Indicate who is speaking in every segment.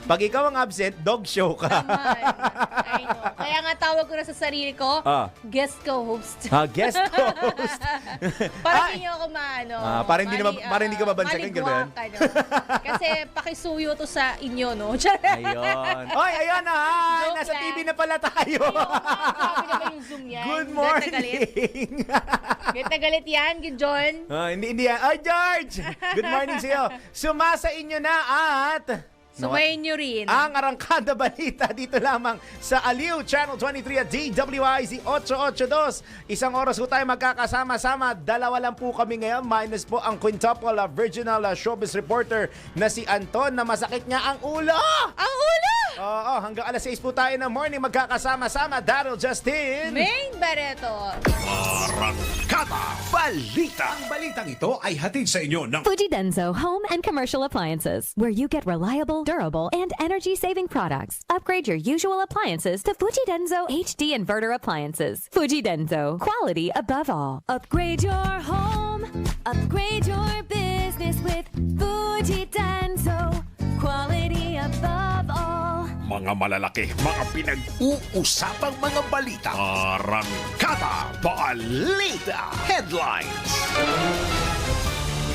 Speaker 1: Pag ikaw ang absent, dog show ka.
Speaker 2: Naman. I know. Kaya nga tawag ko na sa sarili ko, guest co-host.
Speaker 1: Guest host.
Speaker 2: Para hindi ako maano.
Speaker 1: Para hindi ka mabansagan, gano'n.
Speaker 2: Kasi pakisuyo to sa inyo, no?
Speaker 1: Ayun. Oy, ayan na. Nasa TV na pala tayo.
Speaker 2: Sabi naman yung Zoom yan.
Speaker 1: Good morning.
Speaker 2: Galit na galit yan, good John.
Speaker 1: Hindi yan. Oy, George. Good morning sa'yo. Sumasa inyo na at...
Speaker 2: Sumayin nyo rin.
Speaker 1: Ang Arangkada Balita dito lamang sa Aliw Channel 23 at DWIZ 882. Isang oras po tayo magkakasama-sama. Dalawa lang po kami ngayon. Minus po ang quintuple virginal showbiz reporter na si Anton na masakit niya ang ulo.
Speaker 2: Ang ulo!
Speaker 1: Oo, hanggang alas 6 po tayo ng morning magkakasama-sama. Daryl Justin.
Speaker 2: Main Barreto.
Speaker 3: Arangkada Balita.
Speaker 4: Ang balitang ito ay hatid sa inyo ng
Speaker 5: Fuji Denso Home and Commercial Appliances, where you get reliable, durable, and energy-saving products. Upgrade your usual appliances to Fuji Denso HD Inverter Appliances. Fuji Denso, quality above all. Upgrade your home, upgrade your business with Fuji Denso, quality above all.
Speaker 3: Mga malalaki, mga pinag-uusapang mga balita. Arangkada Balita Headlines.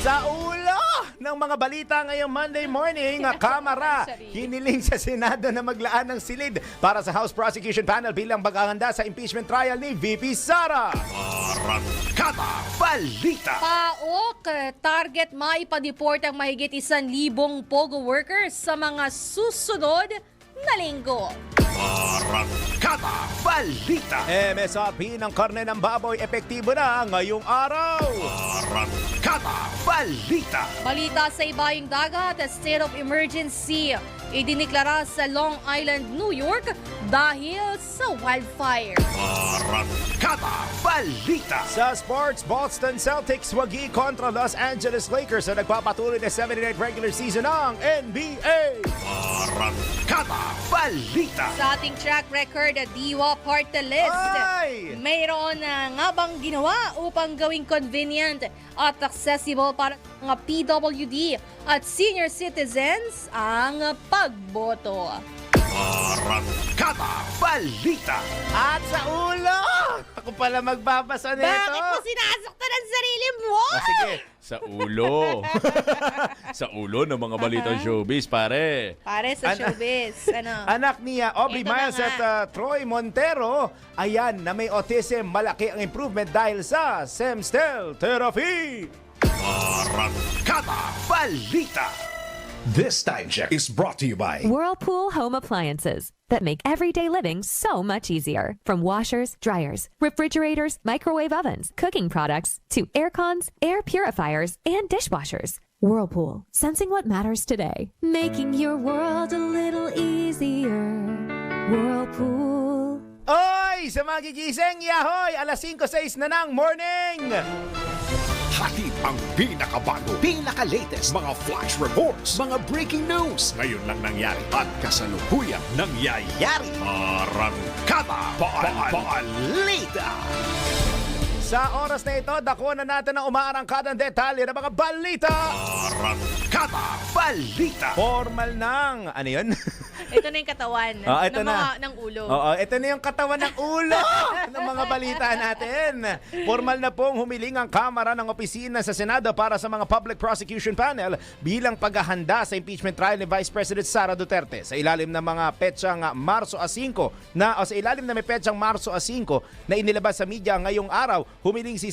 Speaker 1: Sa ulo ng mga balita ngayong Monday morning, Kamara hiniling sa Senado na maglaan ng silid para sa House Prosecution Panel bilang paghahanda sa impeachment trial ni VP Sara.
Speaker 3: Arangkada Balita.
Speaker 2: PAOK, target maipadeport ang mahigit 1,000 pogo workers sa mga susunod na linggo.
Speaker 3: Arangkada Balita.
Speaker 1: MSRP ng karne ng baboy epektibo na ngayong araw.
Speaker 3: Arangkada Balita.
Speaker 2: Balita sa ibayong dagat, state of emergency idiniklara sa Long Island, New York dahil sa wildfire.
Speaker 3: Arangkada Balita.
Speaker 1: Sa sports, Boston Celtics wagi kontra Los Angeles Lakers sa nagpapatuloy na 79th regular season ng NBA.
Speaker 3: Arangkada Balita.
Speaker 2: Sa ating track record, Diwa Party List,
Speaker 1: Ay!
Speaker 2: mayroon na nga bang ginawa upang gawing convenient at accessible para sa mga PWD at senior citizens ang pagboto.
Speaker 3: Arangkada Balita.
Speaker 1: At sa ulo! Ako pala magbabasa nito.
Speaker 2: Bakit mo sinasaktan ang sarili mo?
Speaker 1: Sige, sa ulo. Sa ulo ng mga balitang showbiz, pare.
Speaker 2: Pare sa showbiz. Ano?
Speaker 1: Anak niya, Aubrey
Speaker 2: Ito na
Speaker 1: Miles
Speaker 2: nga.
Speaker 1: at Troy Montero, ayan, na may autism, malaki ang improvement dahil sa StemStel Therapy.
Speaker 3: Arangkada Balita.
Speaker 4: This Time Check is brought to you by
Speaker 5: Whirlpool Home Appliances that make everyday living so much easier. From washers, dryers, refrigerators, microwave ovens, cooking products, to air cons, air purifiers, and dishwashers. Whirlpool, sensing what matters today. Making your world a little easier. Whirlpool.
Speaker 1: Oy! Sa mga gigising, yahoy! Alas 5:06 na ng morning!
Speaker 3: Hatid ang pinakabago, pinaka-latest, mga flash reports, mga breaking news. Ngayon lang nangyari at kasalukuyang nangyayari. Arangkada Balita.
Speaker 1: Sa oras na ito, dako na natin ang umaarangkadang detalye ng mga balita.
Speaker 3: Arangkada Balita.
Speaker 1: Formal ng, ano yun?
Speaker 2: Ito na yung katawan
Speaker 1: Ito
Speaker 2: ng,
Speaker 1: na.
Speaker 2: ng ulo.
Speaker 1: Oo, ito na yung katawan ng ulo ng mga balita natin. Formal na pong humiling ang Kamara ng Opisina sa Senado para sa mga Public Prosecution Panel bilang paghahanda sa impeachment trial ni Vice President Sara Duterte. Sa ilalim ng mga petsang Marso 5 sa ilalim na may petsang Marso 5 na inilabas sa media ngayong araw, humiling si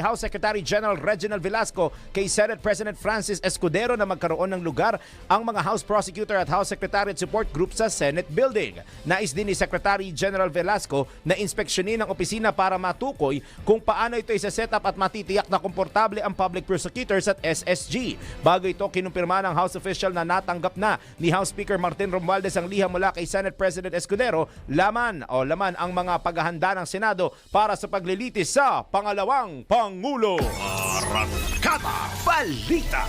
Speaker 1: House Secretary General Reginald Velasco kay Senate President Francis Escudero na magkaroon ng lugar ang mga House Prosecutor at House Secretariat Support Group sa Senate Building. Nais din ni Secretary General Velasco na inspeksyonin ang opisina para matukoy kung paano ito isa-set up at matitiyak na komportable ang public prosecutors at SSG. Bago ito, kinumpirma ng House official na natanggap na ni House Speaker Martin Romualdez ang liham mula kay Senate President Escudero, laman ang mga paghahanda ng Senado para sa paglilitis sa pangalawang Pangulo.
Speaker 3: Arangkada Balita.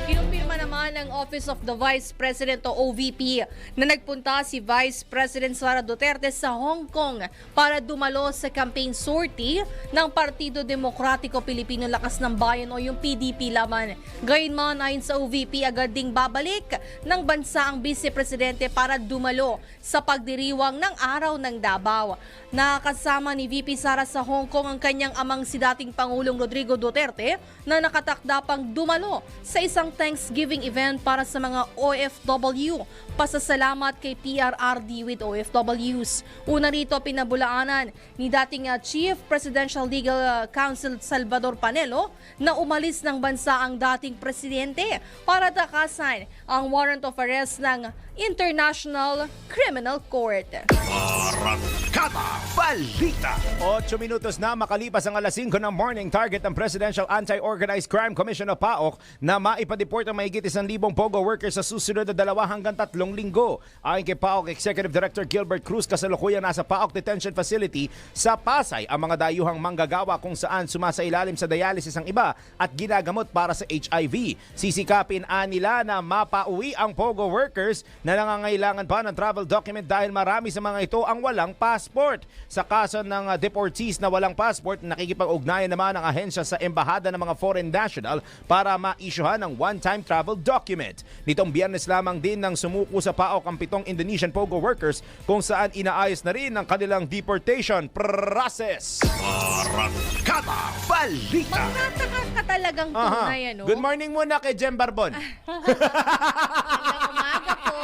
Speaker 2: Kinumpirma naman naman ng Office of the Vice President o OVP na nagpunta si Vice President Sara Duterte sa Hong Kong para dumalo sa campaign sortie ng Partido Demokratiko Pilipino Lakas ng Bayan o yung PDP laman. Gayunman, ayon sa OVP, agad ding babalik ng bansa ang Vice Presidente para dumalo sa pagdiriwang ng Araw ng Davao. Nakasama ni VP Sara sa Hong Kong ang kanyang amang si dating Pangulong Rodrigo Duterte na nakatakda pang dumalo sa isang Thanksgiving event para sa mga OFW. Pasasalamat kay PRRD with OFWs. Una rito pinabulaanan ni dating Chief Presidential Legal Counsel Salvador Panelo na umalis ng bansa ang dating presidente para takasan ang warrant of arrest ng International Criminal Court.
Speaker 3: Arrancada Balita.
Speaker 1: 8 minutos na makalipas ang alas 5 ng morning, target ng Presidential Anti-Organized Crime Commission o PAOK na maipadeport ang mahigit 1,000 POGO workers sa susunod na 2 hanggang 3 linggo. Ayon kay PAOK Executive Director Gilbert Cruz, kasalukuyan nasa PAOK Detention Facility sa Pasay ang mga dayuhang manggagawa kung saan sumasailalim sa dialysis ang iba at ginagamot para sa HIV. Sisikapin nila na mapauwi ang POGO workers na nangangailangan pa ng travel document dahil marami sa mga ito ang walang passport. Sa kaso ng deportees na walang passport, nakikipag-ugnayan naman ang ahensya sa embahada ng mga foreign national para ma-issuehan ng one-time travel document. Nitong Biyernes lamang din nang sumuko sa PAOK ang 7 Indonesian POGO workers kung saan inaayos na rin ang kanilang deportation process.
Speaker 3: Arrancada Balita.
Speaker 2: Magtataka ka talagang tunay, ano?
Speaker 1: Good morning muna kay Jem Barbon.
Speaker 2: Magandang umaga po.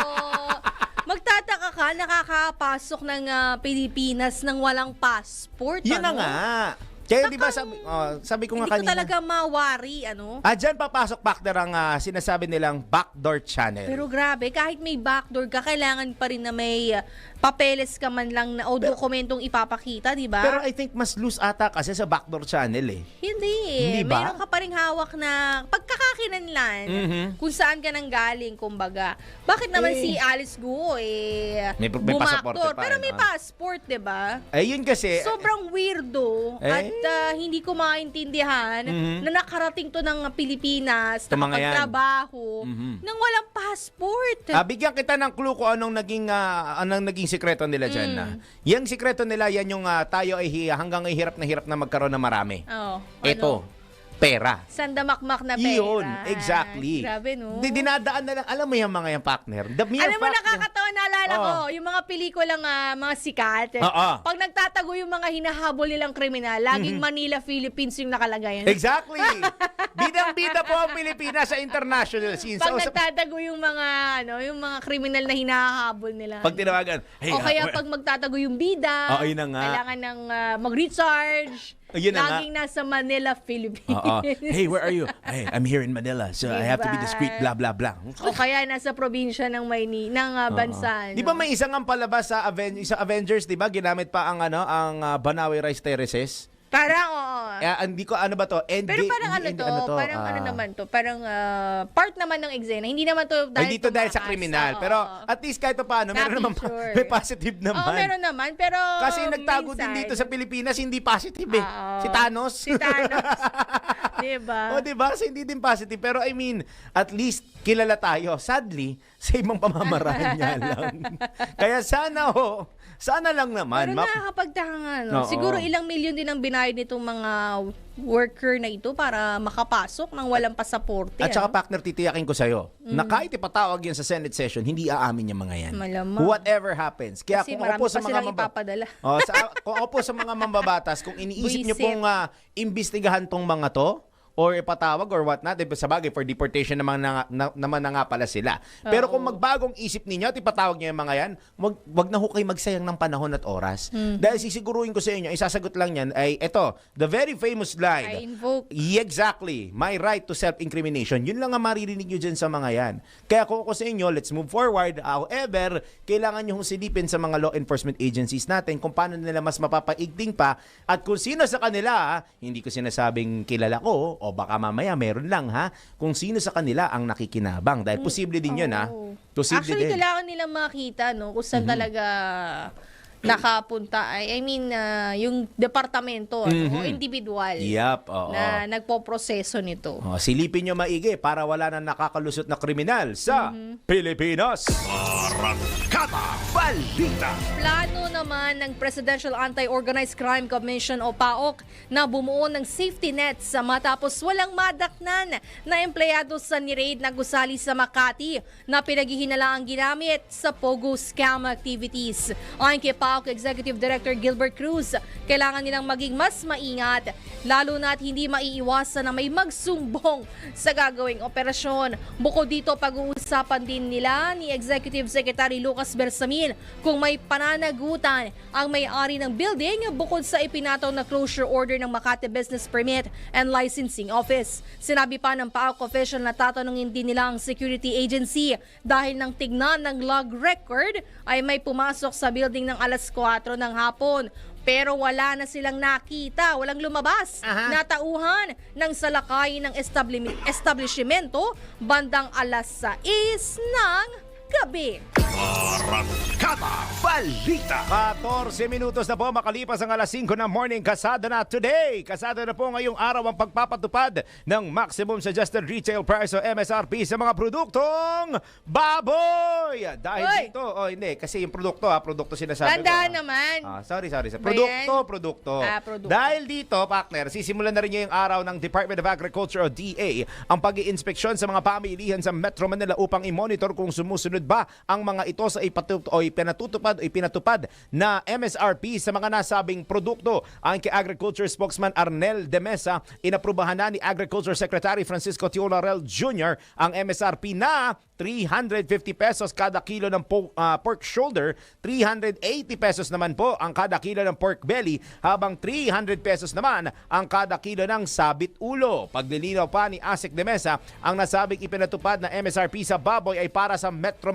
Speaker 2: Magtataka ka, nakakapasok ng Pilipinas ng walang passport,
Speaker 1: Yun na
Speaker 2: ano?
Speaker 1: nga. Kaya di ba sabi ko nga
Speaker 2: Hindi ko
Speaker 1: kanina.
Speaker 2: talaga mawari, ano?
Speaker 1: Dyan papasok partner ang sinasabi nilang backdoor channel.
Speaker 2: Pero grabe, kahit may backdoor ka, kailangan pa rin na may papeles ka man lang na, o dokumentong ipapakita, di ba?
Speaker 1: Pero I think mas loose ata kasi sa backdoor channel eh.
Speaker 2: Hindi eh.
Speaker 1: Hindi ba?
Speaker 2: Meron ka pa rin hawak na pagkakakinanlan kung saan ka nang galing, kumbaga. Bakit naman si Alice Guo
Speaker 1: May pasaporte
Speaker 2: bumaktor?
Speaker 1: pa,
Speaker 2: Pero may
Speaker 1: ano?
Speaker 2: passport, di ba?
Speaker 1: Yun kasi.
Speaker 2: Sobrang weirdo at hindi ko maintindihan na nakarating to ng Pilipinas,
Speaker 1: Ito mga yan.
Speaker 2: nakapagtrabaho, nang walang passport.
Speaker 1: Bigyan kita ng clue kung anong naging sikreto nila dyan. Yung sikreto nila, yan yung tayo ay hanggang ay hirap na magkaroon ng marami.
Speaker 2: Oh,
Speaker 1: Ito, pera.
Speaker 2: Sandamakmak na pera.
Speaker 1: Iyon, exactly.
Speaker 2: Grabe, no?
Speaker 1: Dinadaan na lang, alam mo yung mga yung partner. The mere
Speaker 2: Alam mo,
Speaker 1: fact
Speaker 2: nakakatawa, naalala ko, yung mga pelikulang mga sikat.
Speaker 1: Oo.
Speaker 2: Pag nagtatago yung mga hinahabol nilang kriminal, laging Manila, Philippines yung nakalagay.
Speaker 1: Exactly. Bidang-bida po ang Pilipinas sa international scene.
Speaker 2: Pag nagtatago yung mga kriminal na hinahabol nila.
Speaker 1: Pag tinawagan, hey,
Speaker 2: O kaya pag magtatago yung bida,
Speaker 1: yun na nga.
Speaker 2: kailangan ng mag-recharge.
Speaker 1: Yun na nga.
Speaker 2: Laging nasa Manila, Philippines.
Speaker 1: Hey, where are you? Hey, I'm here in Manila, so I have to be
Speaker 2: Diba?
Speaker 1: discreet, blah, blah, blah.
Speaker 2: O kaya nasa probinsya ng bansa.
Speaker 1: Di ba may isang ang palabas sa Avengers, di ba? Ginamit pa ang Banawe Rice Terraces.
Speaker 2: Parang, oo.
Speaker 1: Hindi ko, ano ba to?
Speaker 2: Pero parang parang part naman ng eksena. Hindi naman to dahil
Speaker 1: dito dahil sa
Speaker 2: tumakas.
Speaker 1: kriminal.
Speaker 2: Oo.
Speaker 1: Pero at least kahit pa paano, meron naman,
Speaker 2: Sure.
Speaker 1: may positive naman.
Speaker 2: Oo, meron naman. Pero
Speaker 1: Kasi nagtago din
Speaker 2: minsan,
Speaker 1: dito sa Pilipinas, hindi positive eh.
Speaker 2: Oo.
Speaker 1: Si Thanos.
Speaker 2: Si Thanos. Diba?
Speaker 1: O, diba? So, hindi din positive. Pero I mean, at least kilala tayo. Sadly, sa ibang pamamaraan niya lang. Kaya sana lang naman.
Speaker 2: Pero nakakapagtaka nga, no?
Speaker 1: Oo.
Speaker 2: Siguro ilang milyon din ang binayad nitong mga worker na ito para makapasok ng walang pasaporte.
Speaker 1: At saka,
Speaker 2: ano?
Speaker 1: partner, titiyakin ko sa'yo, na kahit ipatawag yan sa Senate session, hindi aamin yung mga yan.
Speaker 2: Malamang.
Speaker 1: Whatever happens. Kaya
Speaker 2: Kasi
Speaker 1: kung
Speaker 2: marami
Speaker 1: opo
Speaker 2: pa
Speaker 1: sa mga
Speaker 2: silang ipapadala.
Speaker 1: kung opo sa mga mambabatas, kung iniisip nyo
Speaker 2: Buisit.
Speaker 1: pong imbestigahan tong mga to, or ipatawag or what not, sa bagay for deportation naman na nga pala sila. Pero kung magbagong isip ninyo at ipatawag nyo yung mga yan, wag na ho kayo magsayang ng panahon at oras. Dahil sisiguruhin ko sa inyo, isasagot lang yan ay ito, the very famous line.
Speaker 2: I invoke.
Speaker 1: Exactly. My right to self-incrimination. Yun lang ang maririnig nyo dyan sa mga yan. Kaya kung ako sa inyo, let's move forward. However, kailangan nyo silipin sa mga law enforcement agencies natin kung paano nila mas mapapaigting pa at kung sino sa kanila, hindi ko sinasabing kilala ko, o baka mamaya meron lang kung sino sa kanila ang nakikinabang. Dahil posible din yun Posible
Speaker 2: Actually,
Speaker 1: din.
Speaker 2: kailangan nilang makita, no? Kung saan talaga nakapunta, yung departamento o individual
Speaker 1: Yep, oo.
Speaker 2: na nagpo-proseso nito.
Speaker 1: Silipin nyo maigi para wala na nakakalusot na kriminal sa Pilipinas.
Speaker 3: Arrancada Balita.
Speaker 2: Plano naman ng Presidential Anti-Organized Crime Commission o PAOK na bumuo ng safety nets matapos walang madaknan na empleyado sa ni-raid na gusali sa Makati na pinaghihinalaang ginamit sa Pogo scam activities. Ayon kay PAOK Executive Director Gilbert Cruz, kailangan nilang maging mas maingat lalo na't hindi maiiwasan na may magsumbong sa gagawing operasyon. Bukod dito, pag-uusapan din nila ni Executive Secretary Lucas Bersamin kung may pananagutan ang may-ari ng building bukod sa ipinataw na closure order ng Makati Business Permit and Licensing Office. Sinabi pa ng PAOK official na tatanungin din nila ang security agency dahil nang tignan ng log record ay may pumasok sa building ng alas 4 ng hapon. Pero wala na silang nakita, walang lumabas na tauhan ng salakay ng establishmento bandang alas 6 ng gabi.
Speaker 3: Arrancada Balita.
Speaker 1: 14 minutos na po makalipas ang alas 5 ng morning. Kasada na today. Kasada na po ngayong araw ang pagpapatupad ng maximum suggested retail price o MSRP sa mga produktong baboy. Dahil dito, hindi, kasi yung produkto sinasabi
Speaker 2: Tandaan
Speaker 1: ko.
Speaker 2: naman.
Speaker 1: Sorry.
Speaker 2: Ba yan?
Speaker 1: Produkto.
Speaker 2: Produkto.
Speaker 1: Dahil dito, partner, sisimulan na rin niya yung araw ng Department of Agriculture o DA ang pag-iinspeksyon sa mga pamilihan sa Metro Manila upang i-monitor kung sumusunod ba ang mga ito sa ipinatupad na MSRP sa mga nasabing produkto. Ayon kay Agriculture Spokesman Arnel de Mesa, inaprubahan na ni Agriculture Secretary Francisco Teolarel Jr. ang MSRP na 350 pesos kada kilo ng pork shoulder, 380 pesos naman po ang kada kilo ng pork belly, habang 300 pesos naman ang kada kilo ng sabit ulo. Paglilinaw pa ni Asik de Mesa, ang nasabing ipinatupad na MSRP sa baboy ay para sa Metro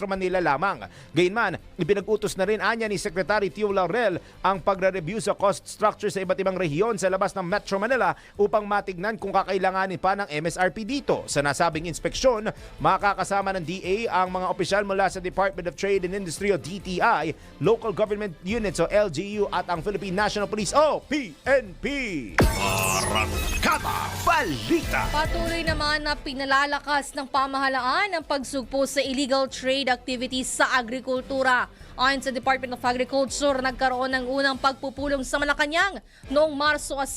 Speaker 1: Manila lamang. Gayunman, ipinag-utos na rin anya ni Secretary Teo Laurel ang pagre-review sa cost structure sa iba't ibang rehiyon sa labas ng Metro Manila upang matignan kung kakailanganin pa ng MSRP dito. Sa nasabing inspeksyon, makakasama ng DA ang mga opisyal mula sa Department of Trade and Industry o DTI, Local Government Units o LGU at ang Philippine National Police o PNP.
Speaker 3: Arrancada Balita.
Speaker 2: Patuloy naman na pinalalakas ng pamahalaan ang pagsugpo sa illegal trade activities sa agrikultura. Ayon sa Department of Agriculture, nagkaroon ng unang pagpupulong sa Malacanang noong Marso 5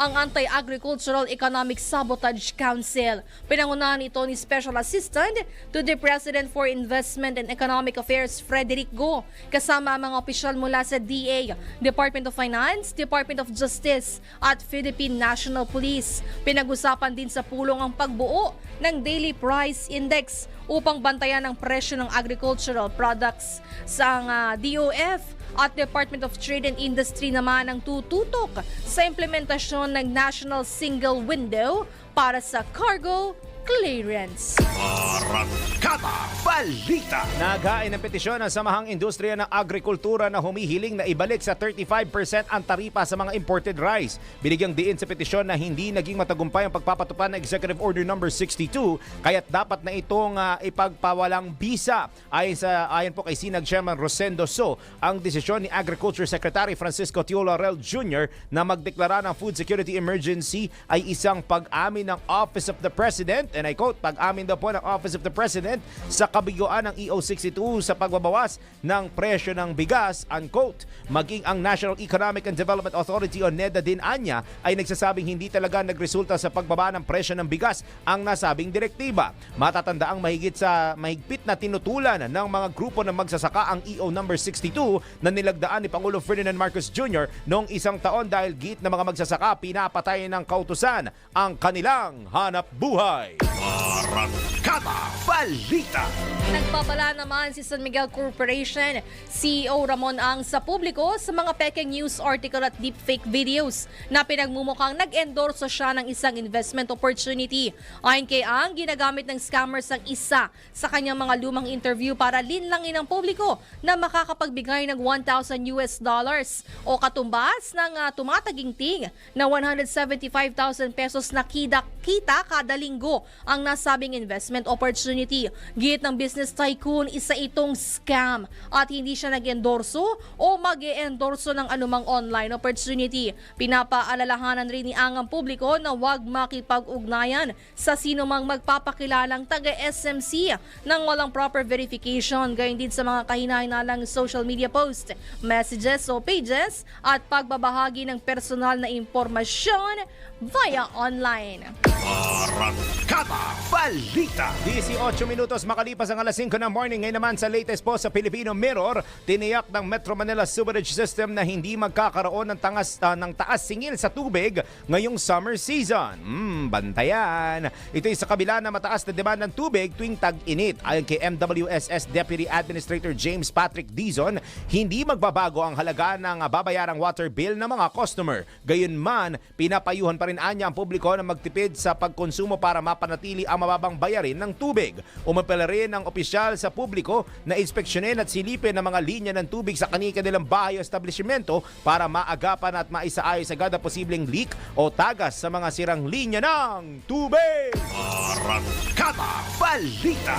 Speaker 2: ang Anti-Agricultural Economic Sabotage Council. Pinangunahan ito ni Special Assistant to the President for Investment and Economic Affairs Frederick Go, kasama ang mga opisyal mula sa DA, Department of Finance, Department of Justice at Philippine National Police. Pinag-usapan din sa pulong ang pagbuo ng Daily Price Index upang bantayan ang presyo ng agricultural products. Sa DOF at Department of Trade and Industry naman ang tututok sa implementasyon ng National Single Window para sa cargo clearance.
Speaker 3: Arrancada Balita.
Speaker 1: Naghain ng petisyon ang Samahang Industriya ng Agrikultura na humihiling na ibalik sa 35% ang taripa sa mga imported rice. Binigyang diin sa petisyon na hindi naging matagumpay ang pagpapatupad ng Executive Order No. 62, kaya't dapat na itong ipagpawalang bisa. Ayon po kay Sinag Chairman Rosendo So, ang desisyon ni Agriculture Secretary Francisco Teolarel Jr. na magdeklara ng food security emergency ay isang pag-amin ng Office of the President, and I quote, pag-amin daw po ng Office of the President sa kabiguan ng EO62 sa pagbabawas ng presyo ng bigas, unquote. Maging ang National Economic and Development Authority o NEDA din anya ay nagsasabing hindi talaga nagresulta sa pagbaba ng presyo ng bigas ang nasabing direktiba. Matatandaang mahigpit na tinutulan ng mga grupo ng magsasaka ang EO No. 62 na nilagdaan ni Pangulo Ferdinand Marcos Jr. noong isang taon dahil git na mga magsasaka pinapatay ng kautusan ang kanilang hanap buhay.
Speaker 3: Arrancada Balita.
Speaker 2: Nagpabala naman si San Miguel Corporation CEO Ramon Ang sa publiko sa mga pekeng news article at deepfake videos na pinagmumukhang nag-endorso siya ng isang investment opportunity. Ayon kay Ang, ginagamit ng scammers ang isa sa kanyang mga lumang interview para linlangin ang publiko na makakapagbigay ng $1,000 o katumbas ng tumataginting na 175,000 pesos na kita kada linggo ang nasabing investment opportunity. opportunity. Git ng business tycoon, isa itong scam at hindi siya nag-endorso o mag-e-endorso ng anumang online opportunity. Pinapaalalahanan rin ni ang publiko na huwag makipag-ugnayan sa sino mang magpapakilalang taga-SMC nang walang proper verification. Gayon din sa mga kahinalang social media post, messages o pages at pagbabahagi ng personal na impormasyon via online.
Speaker 3: Arrancada Balita.
Speaker 1: 18 minutos makalipas ang alas 5 ng morning. Ngayon naman sa latest po sa Filipino Mirror, tiniyak ng Metro Manila Sewerage System na hindi magkakaroon ng taas singil sa tubig ngayong summer season. Bantayan. Ito'y sa kabila na mataas na demand ng tubig tuwing tag-init. Ayon kay MWSS Deputy Administrator James Patrick Dizon, hindi magbabago ang halaga ng babayarang water bill ng mga customer. Gayunman, pinapayuhan pa rin anya ang publiko na magtipid sa pagkonsumo para mapanatili ang mababang bayarin ng tubig. Umapela rin ang opisyal sa publiko na inspeksyonin at silipin ang mga linya ng tubig sa kanilang bahay o establishmento para maagapan at maisaayos agad ang posibleng leak o tagas sa mga sirang linya ng tubig.
Speaker 3: Arrancada Balita.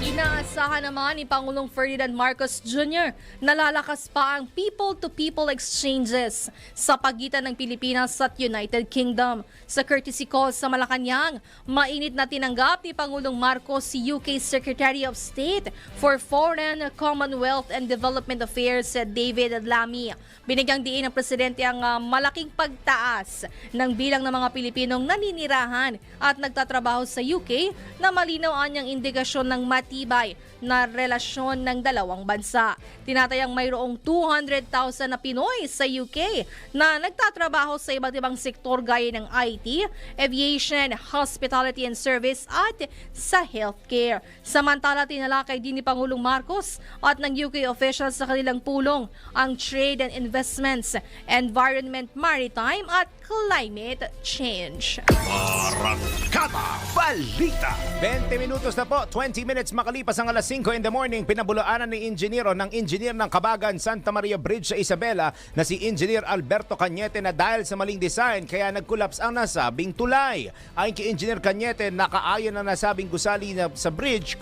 Speaker 2: Inaasahan naman ni Pangulong Ferdinand Marcos Jr. na lalakas pa ang people-to-people exchanges sa pagitan ng Pilipinas at United Kingdom. Sa courtesy call sa Malacanang, mainit na tinanggap ni Pangulong Marcos si UK Secretary of State for Foreign, Commonwealth and Development Affairs David Lamy. Binigyang diin ng presidente ang malaking pagtaas ng bilang ng mga Pilipinong naninirahan at nagtatrabaho sa UK na malinaw anyang indikasyon ng matibay na relasyon ng dalawang bansa. Tinatayang mayroong 200,000 na Pinoy sa UK na nagtatrabaho sa iba't ibang sektor gaya ng IT, aviation, hospitality and service at sa healthcare. Samantala, tinalakay din ni Pangulong Marcos at ng UK officials sa kanilang pulong ang trade and investments, environment, maritime at climate change.
Speaker 3: Arrancada Balita.
Speaker 1: 20 minutos na po, 20 minutes makalipas ang alas 5 in the morning. Pinabulaanan ng engineer ng Kabagan Santa Maria Bridge sa Isabela na si Engineer Alberto Cañete na dahil sa maling design kaya nag-collapse ang nasabing tulay. Ayon kay Engineer Cañete, nakaayon ang nasabing gusali sa bridge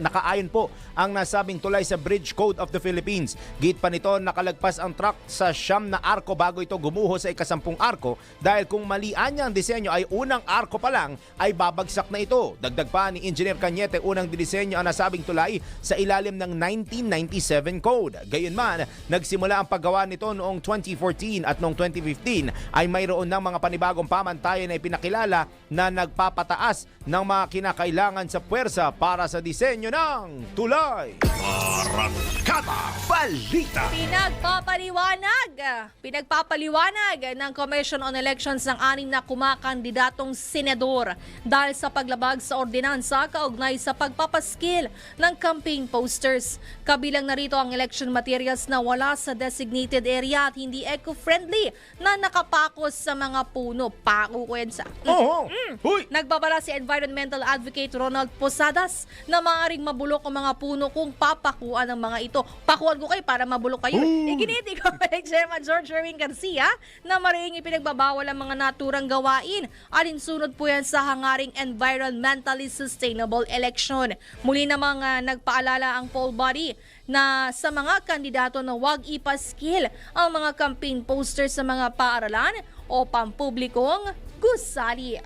Speaker 1: nakaayon po ang nasabing tulay sa Bridge Code of the Philippines. Git pa nito, nakalagpas ang truck sa siyam na arko bago ito gumuho sa ika-10 arko dahil kung malian niya ang disenyo ay unang arko pa lang ay babagsak na ito. Dagdag pa ni Engineer Cañete, unang dinisenyo ang nasabing tulay sa ilalim ng 1997 code. Gayunman, nagsimula ang paggawa nito noong 2014 at noong 2015 ay mayroon ng mga panibagong pamantayan na ipinakilala na nagpapataas ng mga kinakailangan sa puwersa para sa disenyo ng tulay.
Speaker 3: Arrancada Balita.
Speaker 2: Pinagpapaliwanag ng Commission on Elections ng 6 na kumakandidatong senador dahil sa paglabag sa ordinansa kaugnay sa pagpapaskil ng campaign posters. Kabilang narito ang election materials na wala sa designated area at hindi eco-friendly na nakapakos sa mga puno. Pako ko yan sa...
Speaker 1: Huy!
Speaker 2: Nagbabala si environmental advocate Ronald Posadas na maaaring mabulok ang mga puno kung papakuan ng mga ito. Pakuan ko kayo para mabulok kayo. Iginiti ko kay Chairman George Erwin Garcia na mariing ipinagbabawal ang mga naturang gawain. Alinsunod po yan sa hangaring environmentally sustainable election. Muli namang nagpaalala ang poll body na sa mga kandidato na huwag ipaskil ang mga campaign posters sa mga paaralan o pampublikong gusali.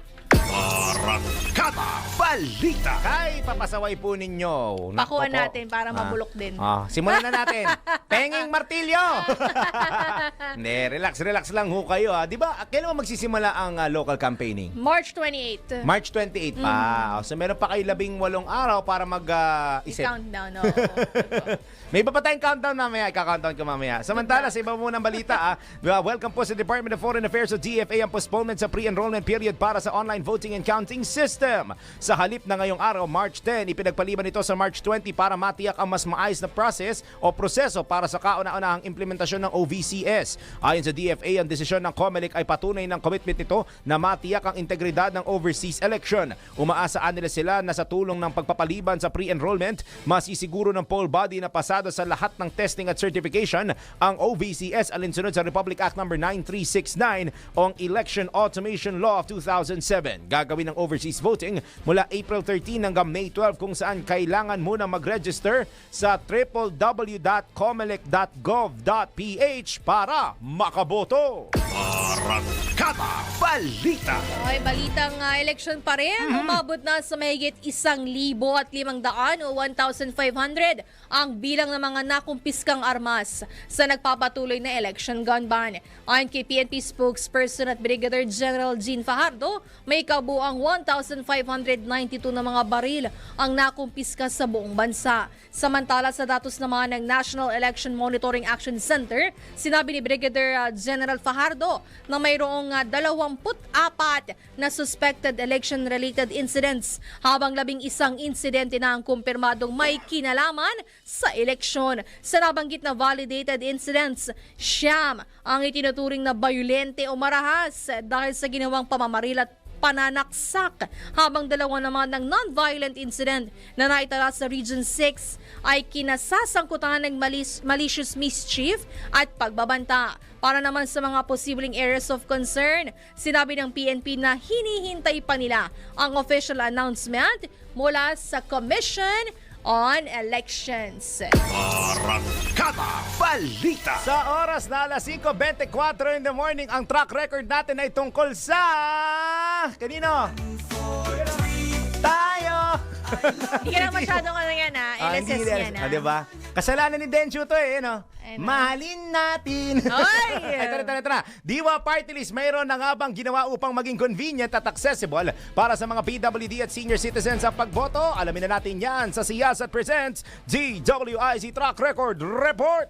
Speaker 3: Arrancada Balita.
Speaker 1: Kay papasaway po ninyo.
Speaker 2: Pakuan natin para mabulok din.
Speaker 1: Simulan na natin. Penging martilyo. Hindi, relax lang ho kayo. Di ba, kailan mo magsisimula ang local campaigning?
Speaker 2: March 28.
Speaker 1: March 28 pa. So meron pa kayo 18 araw para mag-isip.
Speaker 2: Countdown, no.
Speaker 1: May iba pa tayong countdown mamaya. Ika-countdown ko mamaya. Samantala, sa iba mo ng balita, welcome po sa Department of Foreign Affairs o DFA ang postponement sa pre-enrollment period para sa online voting and counting system. Sa halip na ngayong araw, March 10, ipinagpaliban ito sa March 20 para matiyak ang mas maayos na process o proseso para sa kauna-unahang implementasyon ng OVCS. Ayon sa DFA, ang desisyon ng COMELEC ay patunay ng commitment nito na matiyak ang integridad ng overseas election. Umaasaan nila sila na sa tulong ng pagpapaliban sa pre-enrollment, masisiguro ng poll body na pasado sa lahat ng testing at certification ang OVCS alinsunod sa Republic Act No. 9369 o ang Election Automation Law of 2007. 11. Gagawin ng overseas voting mula April 13 hanggang May 12 kung saan kailangan muna mag-register sa www.comelec.gov.ph para makaboto.
Speaker 3: Arangkada Balita.
Speaker 2: Okay, balitang election pa rin. Umabot na sa mahigit 1,500 o 1,500 ang bilang ng mga nakumpiskang armas sa nagpapatuloy na election gun ban. Ayon kay PNP spokesperson at Brigadier General Jean Fajardo, may kabuang 1,592 na mga baril ang nakumpiska sa buong bansa. Samantala sa datos naman ng National Election Monitoring Action Center, sinabi ni Brigadier General Fajardo na mayroong 24 na suspected election-related incidents habang 11 insidente na ang kumpirmadong may kinalaman sa eleksyon. Sa nabanggit na validated incidents, siyam ang itinuturing na bayolente o marahas dahil sa ginawang pamamaril at pananaksak, habang dalawa naman ng non-violent incident na naitala sa Region 6 ay kinasasangkutan ng malicious mischief at pagbabanta. Para naman sa mga posibleng areas of concern, sinabi ng PNP na hinihintay pa nila ang official announcement mula sa Commission on Elections.
Speaker 3: Arangkada Balita.
Speaker 1: Sa oras na alas 5:24 in the morning, ang track record natin ay tungkol sa... Kanino? Tayo!
Speaker 2: Hindi ka na masyadong ano yan LSS yan
Speaker 1: diba? Kasalanan ni Densyo to no?
Speaker 2: Ano?
Speaker 1: Mahalin natin.
Speaker 2: Ay!
Speaker 1: Ito na. Diwa Party List, mayroon na nga bang ginawa upang maging convenient at accessible para sa mga PWD at senior citizens ang pagboto? Alamin na natin yan sa Siyasat Presents DWIZ Track Record Report.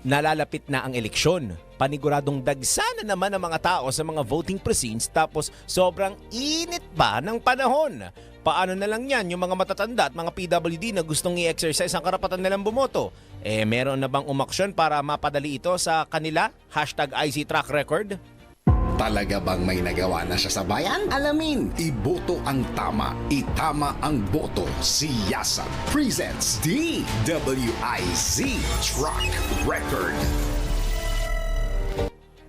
Speaker 1: Nalalapit na ang eleksyon. Paniguradong dagsa na naman ang mga tao sa mga voting precincts tapos sobrang init pa ng panahon. Paano na lang yan yung mga matatanda at mga PWD na gustong i-exercise ang karapatan nilang bumoto? Meron na bang umaksyon para mapadali ito sa kanila? #IZ Track Record?
Speaker 4: Talaga bang may nagawa na siya sa bayan? Alamin, iboto ang tama, itama ang boto. Siyasat presents DWIZ Track Record.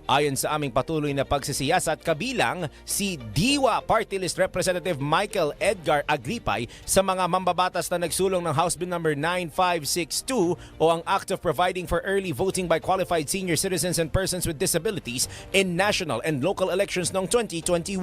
Speaker 1: Ayon sa aming patuloy na pagsisiyasat, kabilang si Diwa Party List Representative Michael Edgar Agripay sa mga mambabatas na nagsulong ng House Bill number 9562 o ang Act of Providing for Early Voting by Qualified Senior Citizens and Persons with Disabilities in National and Local Elections noong 2021.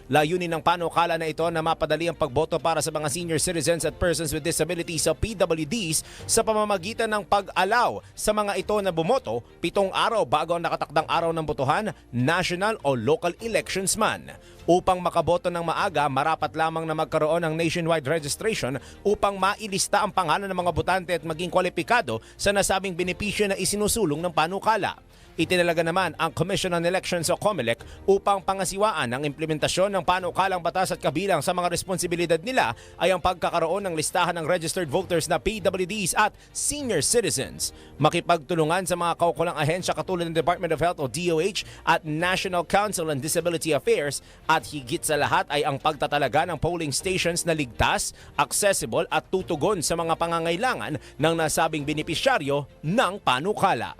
Speaker 1: Layunin ng panukala na ito na mapadali ang pagboto para sa mga senior citizens at persons with disabilities sa PWDs sa pamamagitan ng pag-alaw sa mga ito na bumoto 7 araw bago ang nakatakdang araw ng botohan, national o local elections man. Upang makaboto ng maaga, marapat lamang na magkaroon ng nationwide registration upang mailista ang pangalan ng mga botante at maging kwalipikado sa nasabing benepisyo na isinusulong ng panukala. Itinalaga naman ang Commission on Elections o COMELEC upang pangasiwaan ang implementasyon ng panukalang batas at kabilang sa mga responsibilidad nila ay ang pagkakaroon ng listahan ng registered voters na PWDs at senior citizens. Makipagtulungan sa mga kaukulang ahensya katulad ng Department of Health o DOH at National Council on Disability Affairs at higit sa lahat ay ang pagtatalaga ng polling stations na ligtas, accessible at tutugon sa mga pangangailangan ng nasabing benepisyaryo ng panukala.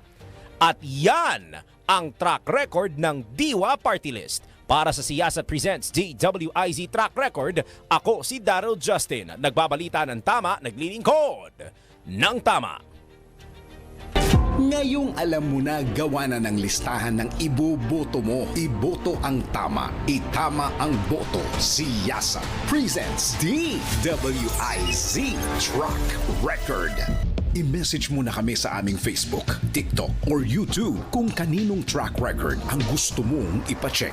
Speaker 1: At yan ang track record ng Diwa Party List. Para sa Siyasat Presents DWIZ Track Record, ako si Daryl Justin. Nagbabalita ng tama, naglilingkod ng tama.
Speaker 4: Ngayong alam mo na gawa na ng listahan ng iboboto mo. Iboto ang tama, itama ang boto. Siyasat presents DWIZ Track Record. I-message mo na kami sa aming Facebook, TikTok, or YouTube kung kaninong track record ang gusto mong ipacheck.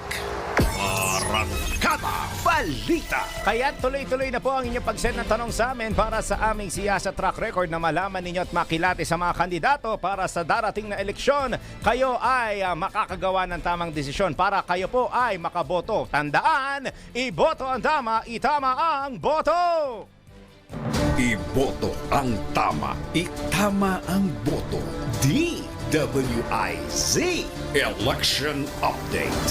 Speaker 3: Arangkada Balita.
Speaker 1: Kaya tuloy-tuloy na po ang inyong pag-send ng tanong sa amin para sa aming Siyasat Track Record na malaman ninyo at makilati sa mga kandidato para sa darating na eleksyon. Kayo ay makakagawa ng tamang desisyon para kayo po ay makaboto. Tandaan, iboto ang tama, itama ang boto!
Speaker 4: Iboto ang tama, itama ang boto. DWIZ Election Update.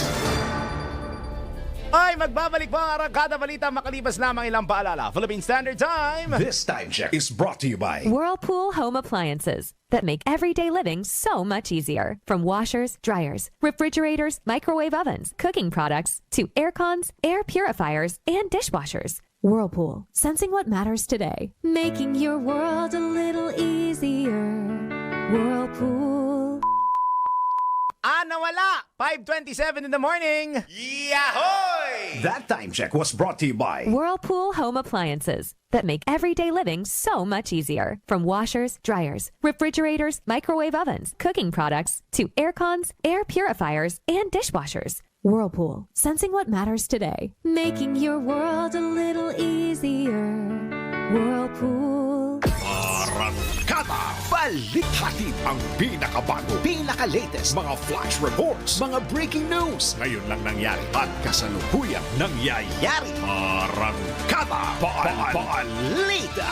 Speaker 1: Ay, magbabalik po ang Arangkada Balita makalipas lamang ilang paalala. Philippine Standard Time.
Speaker 4: This time check is brought to you by
Speaker 5: Whirlpool Home Appliances that make everyday living so much easier. From washers, dryers, refrigerators, microwave ovens, cooking products, to air cons, air purifiers, and dishwashers. Whirlpool, sensing what matters today. Making your world a little easier. Whirlpool.
Speaker 1: Nawala! 5:27 in the morning. Yahoy!
Speaker 4: That time check was brought to you by
Speaker 5: Whirlpool Home Appliances that make everyday living so much easier. From washers, dryers, refrigerators, microwave ovens, cooking products, to air cons, air purifiers, and dishwashers. Whirlpool, sensing what matters today. Making your world a little easier. Whirlpool.
Speaker 3: Arangkada Balita. Hatid ang pinakabago, pinaka-latest, mga flash reports, mga breaking news. Ngayon lang nangyari at kasalukuyang nangyayari. Arangkada Balita.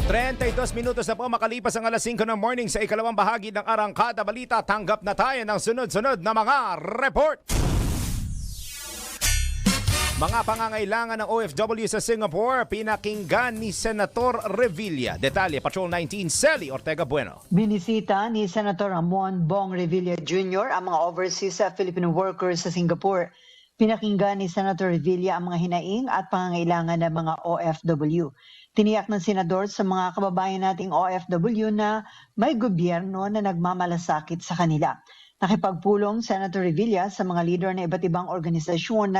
Speaker 1: 32 minutos na po makalipas ang alas 5 ng morning sa ikalawang bahagi ng Arangkada Balita. Tanggap na tayo ng sunod-sunod na mga report. Mga pangangailangan ng OFW sa Singapore, pinakinggan ni Senator Revilla. Detalye, Patrol 19, Celi Ortega Bueno.
Speaker 6: Binisita ni Senator Ramon Bong Revilla Jr. ang mga overseas Filipino workers sa Singapore. Pinakinggan ni Senator Revilla ang mga hinaing at pangangailangan ng mga OFW. Tiniyak ng senador sa mga kababayan nating OFW na may gobyerno na nagmamalasakit sa kanila. Nakipagpulong Senator Revilla sa mga leader ng iba't ibang organisasyon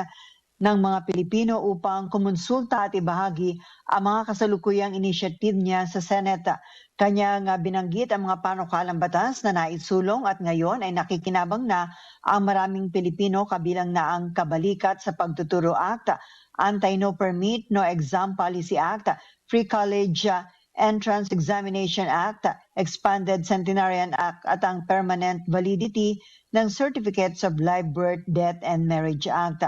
Speaker 6: ng mga Pilipino upang kumonsulta at ibahagi ang mga kasalukuyang initiative niya sa Senate. Kanyang binanggit ang mga panukalang batas na naisulong at ngayon ay nakikinabang na ang maraming Pilipino kabilang na ang Kabalikat sa Pagtuturo Act, Anti-No Permit, No Exam Policy Act, Free College Entrance Examination Act, Expanded Centenarian Act at ang Permanent Validity ng Certificates of Live Birth, Death and Marriage Act.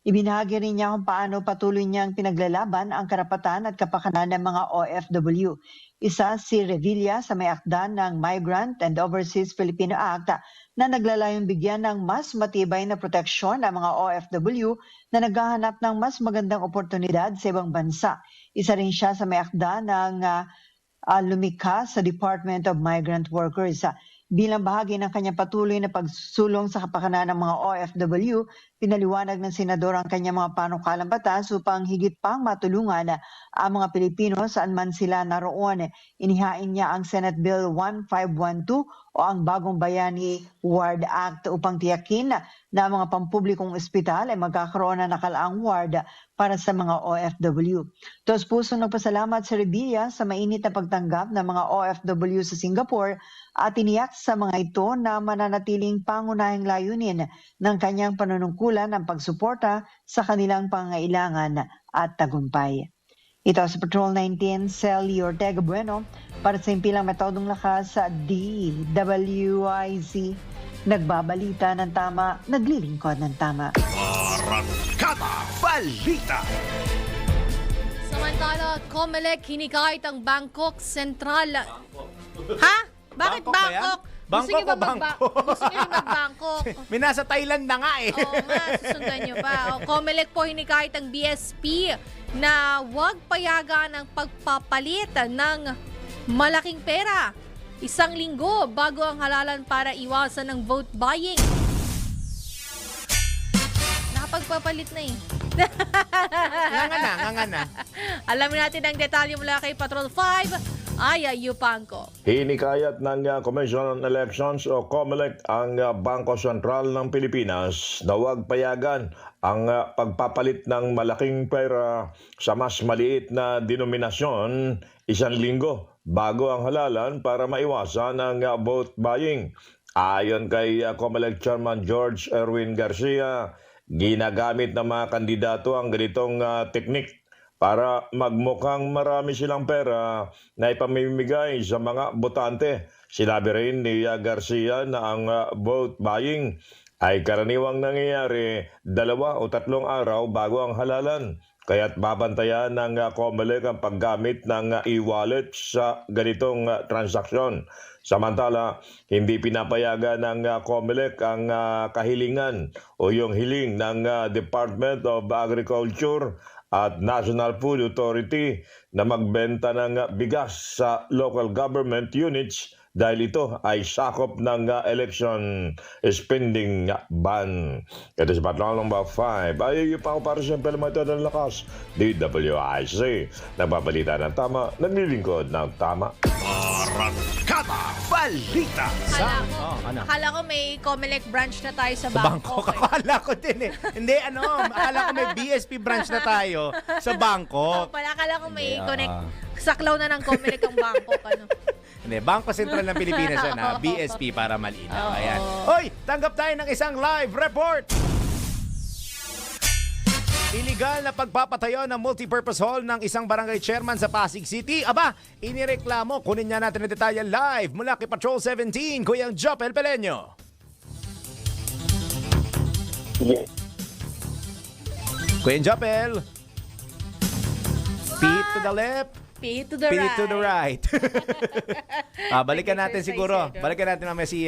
Speaker 6: Ibinahagi rin niya kung paano patuloy niyang pinaglalaban ang karapatan at kapakanan ng mga OFW. Isa si Revilla sa may akda ng Migrant and Overseas Filipino Act na naglalayong bigyan ng mas matibay na proteksyon ang mga OFW na naghahanap ng mas magandang oportunidad sa ibang bansa. Isa rin siya sa may akda ng lumikha sa Department of Migrant Workers. Bilang bahagi ng kanyang patuloy na pagsulong sa kapakanan ng mga OFW, pinaliwanag ng senador ang kanyang mga panukalang batas upang higit pang matulungan ang mga Pilipino saan man sila naroon. Inihain niya ang Senate Bill 1512 o ang Bagong Bayani Ward Act upang tiyakin na ang mga pampublikong ospital ay magkakaroon ng nakalaang ward para sa mga OFW. Taos pusong nagpasalamat sa Revilla sa mainit na pagtanggap ng mga OFW sa Singapore at tiniyak sa mga ito na mananatiling pangunahing layunin ng kanyang panunungkulan ang pagsuporta sa kanilang pangailangan at tagumpay. Ito sa Patrol 19, Celi Ortega Bueno para sa impilang metodong lakas sa DWIZ. Nagbabalita ng tama, naglilingkod ng tama.
Speaker 3: Arangkada Balita.
Speaker 2: Samantala, COMELEC hinikayat ang Bangkok Central. Ha? Bakit
Speaker 1: Bangkok ba yan?
Speaker 2: Bangkok?
Speaker 1: Bangkok o Bangkok?
Speaker 2: Gusto niyo rin mag-Bangkok?
Speaker 1: May nasa Thailand na nga eh.
Speaker 2: Oo nga, susundan niyo pa. COMELEC po hinikayat ang BSP na huwag payagan ang pagpapalit ng malaking pera. 1 linggo bago ang halalan para iwasan ng vote buying. Nakapagpapalit na eh.
Speaker 1: Nga na.
Speaker 2: Alamin natin ang detalye mula kay Patrol 5. Aya Yupanco.
Speaker 7: Hinikayat ng Commission on Elections o COMELEC ang Bangko Sentral ng Pilipinas na huwag payagan ang pagpapalit ng malaking pera sa mas maliit na denominasyon 1 linggo bago ang halalan para maiwasan ang vote buying. Ayon kay COMELEC Chairman George Erwin Garcia, ginagamit ng mga kandidato ang ganitong teknik para magmukhang marami silang pera na ipamimigay sa mga botante. Sinabi rin ni Garcia na ang vote buying ay karaniwang nangyayari 2 o 3 araw bago ang halalan. Kaya't babantayan ng COMELEC ang paggamit ng e-wallet sa ganitong transaksyon. Samantala, hindi pinapayagan ng COMELEC ang kahilingan o yung hiling ng Department of Agriculture at National Food Authority na magbenta ng bigas sa local government units dahil ito ay sakop ng election spending ban. Ito si Patrol number 5. Ay, pa ako para sa Pelmato ng Lakas. DWIC. Nagbabalita ng tama, naglilingkod ng tama.
Speaker 3: Arrancada Balita.
Speaker 2: Akala ko may COMELEC branch na tayo sa
Speaker 1: Sa bangko.
Speaker 2: Bangkok.
Speaker 1: Akala ko din eh. Hindi, akala ko may BSP branch na tayo sa Bangkok.
Speaker 2: Akala ko may
Speaker 1: Hindi,
Speaker 2: connect. Saklaw na ng COMELEC ang Bangkok.
Speaker 1: Hindi, Bangko Sentral ng Pilipinas yan ha. BSP para malinaw. Ayan. Hoy, tanggap tayo ng isang live report. Iligal na pagpapatayo ng multipurpose hall ng isang barangay chairman sa Pasig City. Aba, inireklamo. Kunin niya natin ang detalye live mula kay Patrol 17, Kuyang Jopel Peleño. Kuyang Jopel. Feet to the left.
Speaker 2: Feet to the
Speaker 1: Feet
Speaker 2: right.
Speaker 1: to the right. Balikan natin
Speaker 2: Nag-exercise
Speaker 1: siguro.
Speaker 2: yan.
Speaker 1: Balikan natin naman si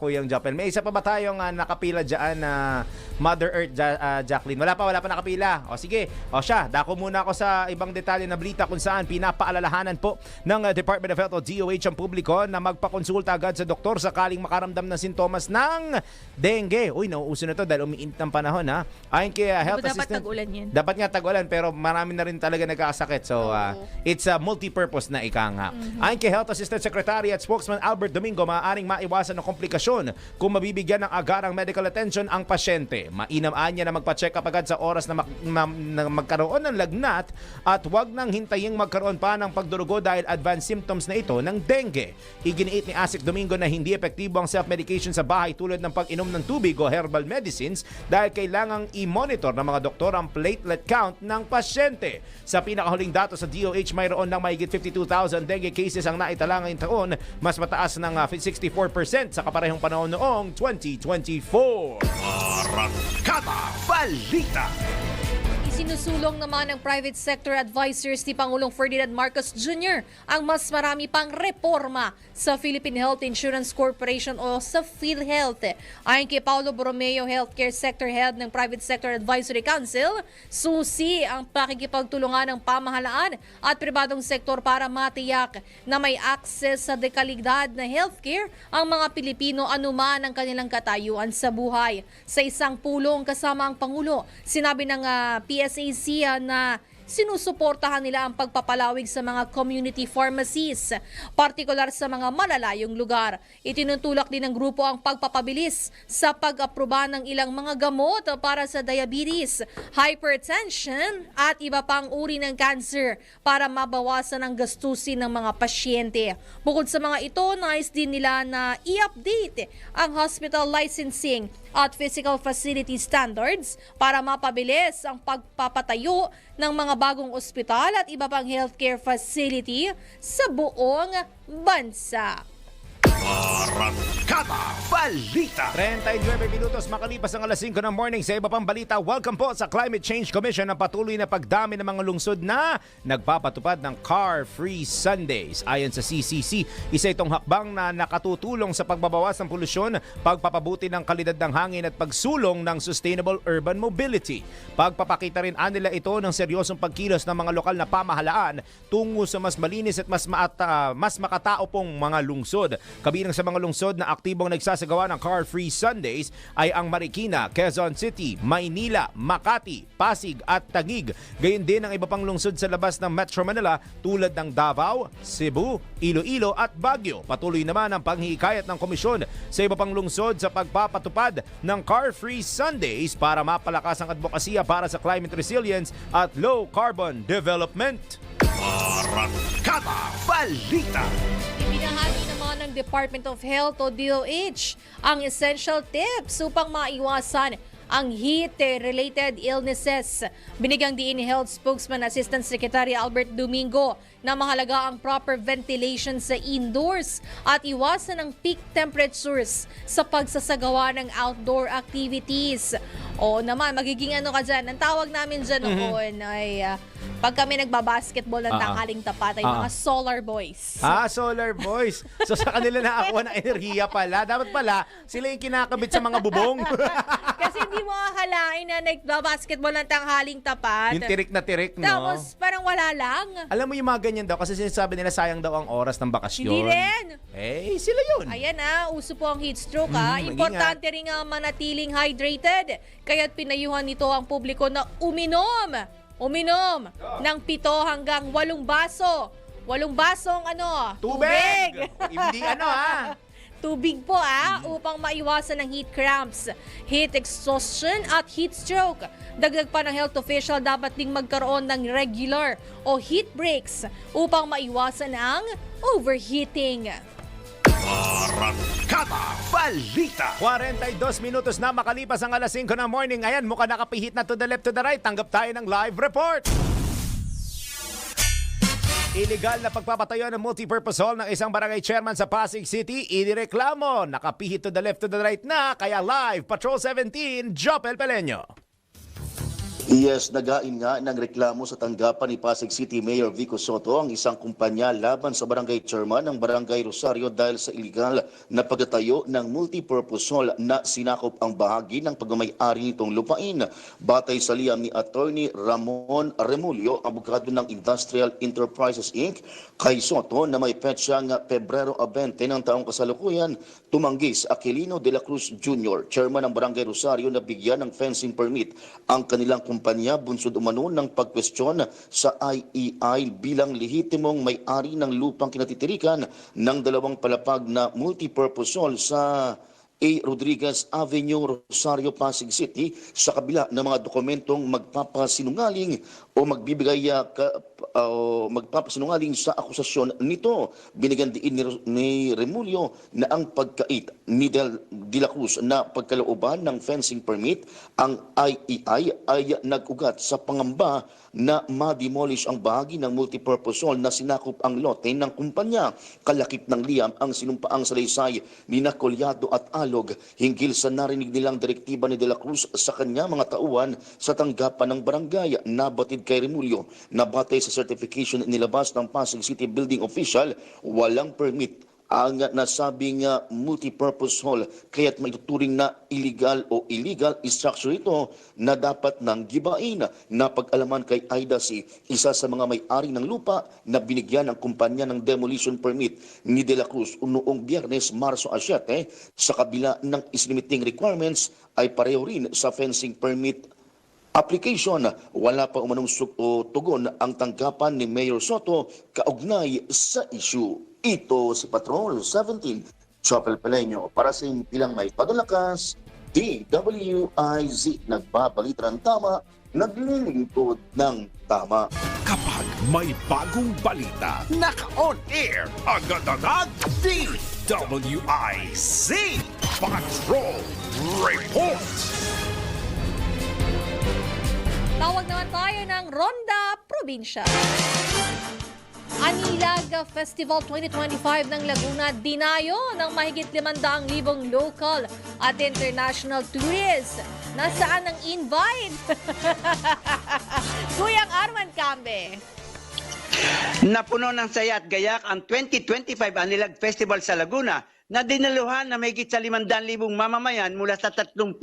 Speaker 1: Kuyang Jopel. May isa pa ba tayong nakapila dyan na Mother Earth Jacqueline? Wala pa nakapila. O sige. O siya, dako muna ako sa ibang detalye na balita kung saan pinapaalalahanan po ng Department of Health o DOH ang publiko na magpakonsulta agad sa doktor sakaling makaramdam ng sintomas ng dengue. Uy, nauuso na to dahil umiinit ng panahon ha. Ayon kay health
Speaker 2: Dapat
Speaker 1: assistant.
Speaker 2: tag-ulan yan.
Speaker 1: Dapat nga tag-ulan pero marami na rin talaga nagkakasakit. So, it's a multi-purpose na ika nga. Ayon kay Health Assistant Secretary at Spokesman Albert Domingo, maaaring maiwasan ng komplikasyon kung mabibigyan ng agarang medical attention ang pasyente. Mainam niya na magpa-check up agad sa oras na magkaroon ng lagnat at huwag nang hintaying magkaroon pa ng pagdurugo dahil advanced symptoms na ito ng dengue. Iginiit ni Asik Domingo na hindi epektibo ang self-medication sa bahay tulad ng pag-inom ng tubig o herbal medicines dahil kailangang i-monitor ng mga doktor ang platelet count ng pasyente. Sa pinakahuling datos sa DOH, mayroon ng mahigit 52,000 dengue cases ang naitala ngayong taon, mas mataas ng 64% sa kaparehong panahon noong 2024.
Speaker 3: Arrancada Balita.
Speaker 2: Isinusulong naman ng private sector advisors ni Pangulong Ferdinand Marcos Jr. ang mas marami pang reforma sa Philippine Health Insurance Corporation o sa PhilHealth. Ayon kay Paulo Borromeo, Healthcare Sector Head ng Private Sector Advisory Council, susi ang pakikipagtulungan ng pamahalaan at pribadong sektor para matiyak na may access sa dekalidad na healthcare ang mga Pilipino anuman ang kanilang katayuan sa buhay. Sa isang pulong kasama ang Pangulo, sinabi ng PSAC na sinusuportahan nila ang pagpapalawig sa mga community pharmacies, partikular sa mga malalayong lugar. Itinutulak din ng grupo ang pagpapabilis sa pag-aproba ng ilang mga gamot para sa diabetes, hypertension at iba pang uri ng cancer para mabawasan ang gastusin ng mga pasyente. Bukod sa mga ito, nais din nila na i-update ang hospital licensing at physical facility standards para mapabilis ang pagpapatayo ng mga bagong ospital at iba pang healthcare facility sa buong bansa.
Speaker 3: Arrancada Balita.
Speaker 1: 39 minutos makalipas ang alas 5 ng morning sa iba pang balita. Welcome po sa Climate Change Commission na patuloy na pagdami ng mga lungsod na nagpapatupad ng Car-Free Sundays. Ayon sa CCC, isa itong hakbang na nakatutulong sa pagbabawas ng polusyon, pagpapabuti ng kalidad ng hangin at pagsulong ng sustainable urban mobility. Pagpapakita rin nila ito ng seryosong pagkilos ng mga lokal na pamahalaan tungo sa mas malinis at mas makatao pong mga lungsod. Kabilang sa mga lungsod na aktibong nagsasagawa ng Car-Free Sundays ay ang Marikina, Quezon City, Maynila, Makati, Pasig at Taguig. Gayon din ang iba pang lungsod sa labas ng Metro Manila tulad ng Davao, Cebu, Iloilo at Baguio. Patuloy naman ang panghihikayat ng komisyon sa iba pang lungsod sa pagpapatupad ng Car-Free Sundays para mapalakas ang advokasya para sa climate resilience at low carbon development.
Speaker 3: Arrancada Balita.
Speaker 2: Ibinahagi naman ng Department of Health o DOH ang essential tips upang maiwasan ang heat-related illnesses. Binigyang diin ni Health Spokesman Assistant Secretary Albert Domingo na mahalaga ang proper ventilation sa indoors at iwasan ang peak temperatures sa pagsasagawa ng outdoor activities. O naman, magiging ano ka dyan, ang tawag namin dyan noon ay pag kami nagbabasketball ng tanghaling tapat ay mga solar boys.
Speaker 1: Solar boys. So sa kanila nakakuha ng enerhiya pala. Dapat pala, sila yung kinakabit sa mga bubong.
Speaker 2: Kasi hindi mo akalain na nagbabasketball ng tanghaling tapat.
Speaker 1: Yung tirik na tirik, no?
Speaker 2: Tapos parang wala lang.
Speaker 1: Alam mo yung mga ganyan daw kasi sinasabi nila sayang daw ang oras ng bakasyon.
Speaker 2: Hindi rin.
Speaker 1: Eh, sila yun.
Speaker 2: Ayan uso po ang heat stroke
Speaker 1: mag-ingat.
Speaker 2: Importante rin nga manatiling hydrated. Kaya't pinayuhan nito ang publiko na uminom ng 7 hanggang 8 baso. 8 basong
Speaker 1: Tubig! Hindi
Speaker 2: Tubig po upang maiwasan ang heat cramps, heat exhaustion at heat stroke. Dagdag pa ng health official, dapat ding magkaroon ng regular o heat breaks upang maiwasan ang overheating.
Speaker 3: Arrancada Balita.
Speaker 1: 42 minutos na makalipas ang alas 5 ng morning. Ayan, mukhang nakapihit na to the left to the right. Tanggap tayo ng live report. Illegal na pagpapatayo ng multipurpose hall ng isang barangay chairman sa Pasig City, inireklamo. Nakapihit to the left to the right na, kaya live, Patrol 17, Jopel Peleño.
Speaker 8: Yes, nagain nga ng reklamo sa tanggapan ni Pasig City Mayor Vico Soto ang isang kumpanya laban sa barangay chairman ng Barangay Rosario dahil sa iligal na pagtatayo ng multipurpose hall na sinakop ang bahagi ng pagmamay-ari nitong lupain. Batay sa liham ni Attorney Ramon Remulio, abogado ng Industrial Enterprises Inc., kay Soto na may petsang Pebrero 20 ng taong kasalukuyan, tumanggi sa Aquilino de la Cruz Jr., chairman ng Barangay Rosario, na bigyan ng fencing permit ang kanilang kumpanya bunsod umano ng pagkwestiyon sa IEI bilang lehitimong may-ari ng lupang kinatitirikan ng 2 palapag na multipurpose hall sa A. Rodriguez Avenue, Rosario, Pasig City, sa kabila ng mga dokumentong magpapasinungaling o magpapasinungaling sa akusasyon nito. Binigyan din ni Remulio na ang pagkait ni De La Cruz na pagkalooban ng fencing permit, ang IEI ay nag-ugat sa pangamba na ma-demolish ang bahagi ng multipurpose hall na sinakop ang lote ng kumpanya. Kalakip ng liham ang sinumpaang salaysay ni Nacolyado at Alog hinggil sa narinig nilang direktiba ni De La Cruz sa kanya mga tauhan sa tanggapan ng barangay. Nabatid kay Remulio na batay sa certification nilabas ng Pasig City Building Official, walang permit ang nasabing multipurpose hall, kaya't maituturing na illegal structure ito na dapat nang gibain. Napag-alaman kay Aida C., isa sa mga may-ari ng lupa na binigyan ng kumpanya ng demolition permit ni De La Cruz noong Biyernes, Marso 7, sa kabila ng islimiting requirements ay pareho rin sa fencing permit application. Wala pa umanong tugon ang tanggapan ni Mayor Soto kaugnay sa issue. Ito si Patrol 17, Chopel Peleño, para sa impilang may padalakas, DWIZ, nagbabalita ng tama, naglilingkod ng tama.
Speaker 3: Kapag may bagong balita, naka-on air, agad-agad, DWIZ Patrol Report.
Speaker 2: Tawag naman tayo ng Ronda Probinsya. Anilag Festival 2025 ng Laguna dinayo ng mahigit 500,000 local at international tourists. Nasaan ang invite? Kuyang Arman Cambe.
Speaker 9: Napuno ng saya at gayak ang 2025 Anilag Festival sa Laguna na dinaluhan na mahigit sa 500,000 mamamayan mula sa 30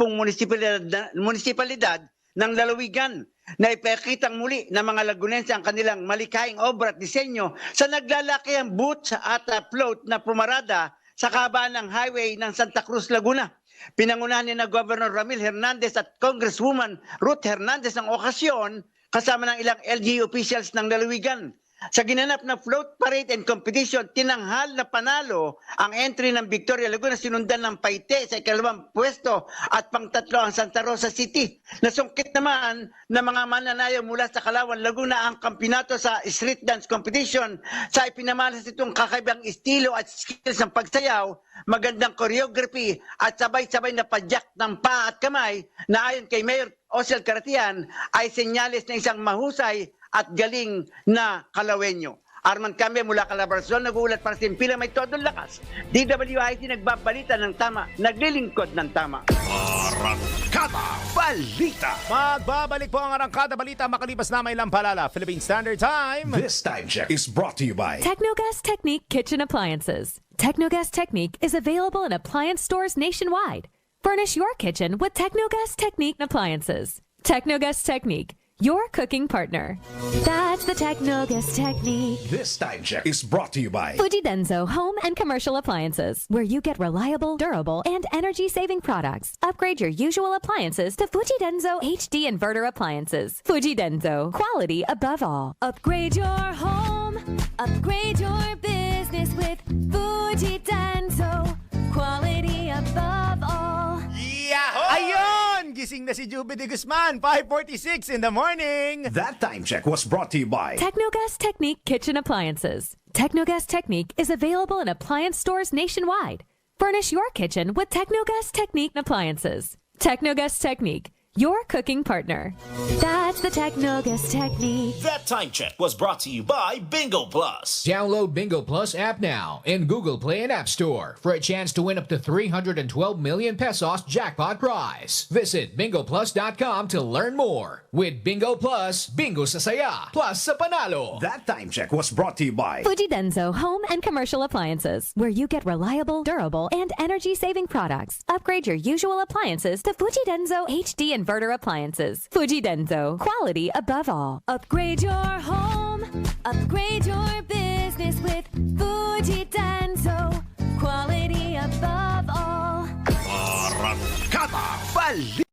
Speaker 9: munisipalidad ng lalawigan na ipakitang muli ng mga Lagunense ang kanilang malikhaing obra at disenyo sa naglalakihang booth at float na pumarada sa kahabaan ng highway ng Santa Cruz, Laguna. Pinangunahan ni na Governor Ramil Hernandez at Congresswoman Ruth Hernandez ang okasyon kasama ng ilang LGU officials ng lalawigan. Sa ginanap na float parade and competition, tinanghal na panalo ang entry ng Victoria Laguna, sinundan ng Paite sa ikalawang pwesto at pangtatlo ang Santa Rosa City. Nasungkit naman ng mga mananayaw mula sa Kalawan, Laguna ang kampyonato sa street dance competition sa ipinamalas itong kakaibang estilo at skills ng pagsayaw, magandang choreography at sabay-sabay na padyak ng paa at kamay na ayon kay Mayor Osel Caratian ay senyales ng isang mahusay at galing na Kalawenyo. Arman Cambia mula Calabarzon, nag-uulat para sa Impila, may todong lakas. DWIC nagbabalita ng tama, naglilingkod ng tama.
Speaker 3: Arangkada Balita.
Speaker 1: Magbabalik po ang Arangkada Balita makalipas na may lampalala. Philippine Standard Time.
Speaker 4: This time check is brought to you by
Speaker 5: Technogas Technique Kitchen Appliances. Technogas Technique is available in appliance stores nationwide. Furnish your kitchen with Technogas Technique appliances. Technogas Technique, your cooking partner. That's the Technogas Technique.
Speaker 4: This time check is brought to you by
Speaker 5: Fujidenzo Home and Commercial Appliances, where you get reliable, durable, and energy-saving products. Upgrade your usual appliances to Fujidenzo HD Inverter Appliances. Fujidenzo, quality above all. Upgrade your home, upgrade your business with Fujidenzo, quality above all.
Speaker 1: Yahoo! Ayun! Gising na si Juby de Guzman, 5:46 in the morning.
Speaker 4: That time check was brought to you by
Speaker 5: Technogas Technique Kitchen Appliances. Technogas Technique is available in appliance stores nationwide. Furnish your kitchen with Technogas Technique appliances. Technogas Technique, your cooking partner. That's the Technogas Technique.
Speaker 10: That time check was brought to you by Bingo Plus.
Speaker 11: Download Bingo Plus app now in Google Play and App Store for a chance to win up to 312 million pesos jackpot prize. Visit bingoplus.com to learn more. With Bingo Plus, bingo sa saya, plus sa panalo.
Speaker 4: That time check was brought to you by
Speaker 5: Fujidenzo Home and Commercial Appliances, where you get reliable, durable, and energy-saving products. Upgrade your usual appliances to Fujidenzo HD Inverter Appliances. Fujidenzo, quality above all. Upgrade your home, upgrade your business with Fujidenzo, quality above all.
Speaker 3: Arangkada Balita.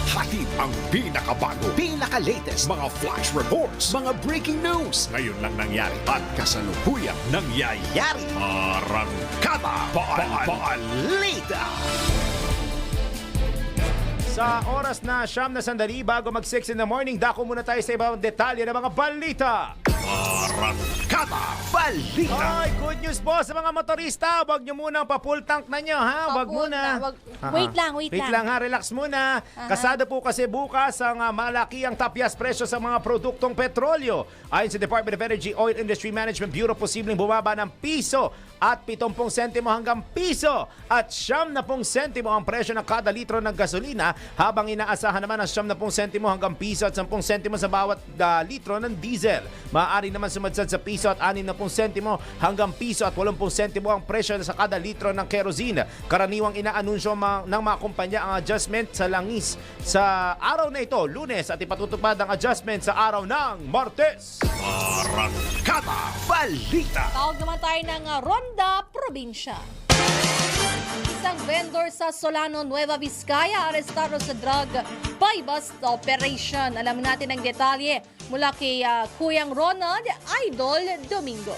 Speaker 3: Hatid ang pinakabago, pinaka-latest mga flash reports, mga breaking news. Ngayon lang nangyari at kasalukuyang nangyayari. Arangkada Balita.
Speaker 1: Sa oras na siyam na sandali bago mag-6 in the morning, dako muna tayo sa ibang detalye ng mga balita.
Speaker 3: Arangkada Balita.
Speaker 1: Ay, good news po sa mga motorista. Huwag nyo munang pa-full tank na nyo, ha? Huwag muna.
Speaker 2: Wait lang.
Speaker 1: Wait lang, ha? Relax muna. Kasada po kasi bukas ang malakiang tapyas presyo sa mga produktong petrolyo. Ayon sa Department of Energy Oil Industry Management Bureau, posibleng bumaba ng piso at 70 sentimo hanggang piso at 90 sentimo ang presyo ng kada litro ng gasolina, habang inaasahan naman ang 70 sentimo hanggang piso at 10 sentimo sa bawat litro ng diesel. Maaari naman sumadsad sa piso at 60 sentimo hanggang piso at 80 sentimo ang presyo sa kada litro ng kerosene. Karaniwang inaanunsyo ng mga kumpanya ang adjustment sa langis sa araw na ito, Lunes, at ipatutupad ang adjustment sa araw ng Martes.
Speaker 3: Arangkada Balita.
Speaker 2: Tawag naman tayo ng Ronda Probinsya. Isang vendor sa Solano, Nueva Vizcaya, arestado sa drug buy-bust operation. Alam natin ang detalye mula kay Kuyang Ronald Idol Domingo.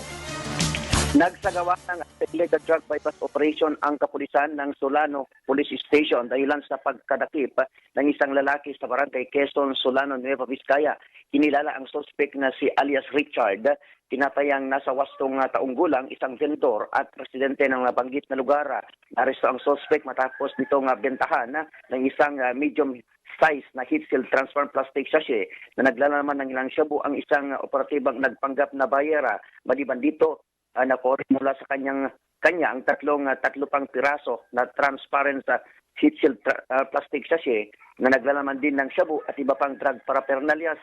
Speaker 12: Nagsagawa ng illegal drug bypass operation ang kapulisan ng Solano Police Station dahilan sa pagkadakip ng isang lalaki sa barangay Quezon, Solano, Nueva Vizcaya. Kinilala ang suspect na si alias Richard, tinatayang nasa 8 taong gulang, isang vendor at presidente ng nabanggit na lugar. Naresto ang suspect matapos nitong bentahan ng isang medium size na heat seal transparent plastic sachet na naglalaman ng ilang shabu ang isang operatibang nagpanggap na bayera. Maliban dito, nakori mula sa kanya ang tatlo pang piraso na transparent heat seal plastic sachet na naglalaman din ng shabu at iba pang drug paraphernalia.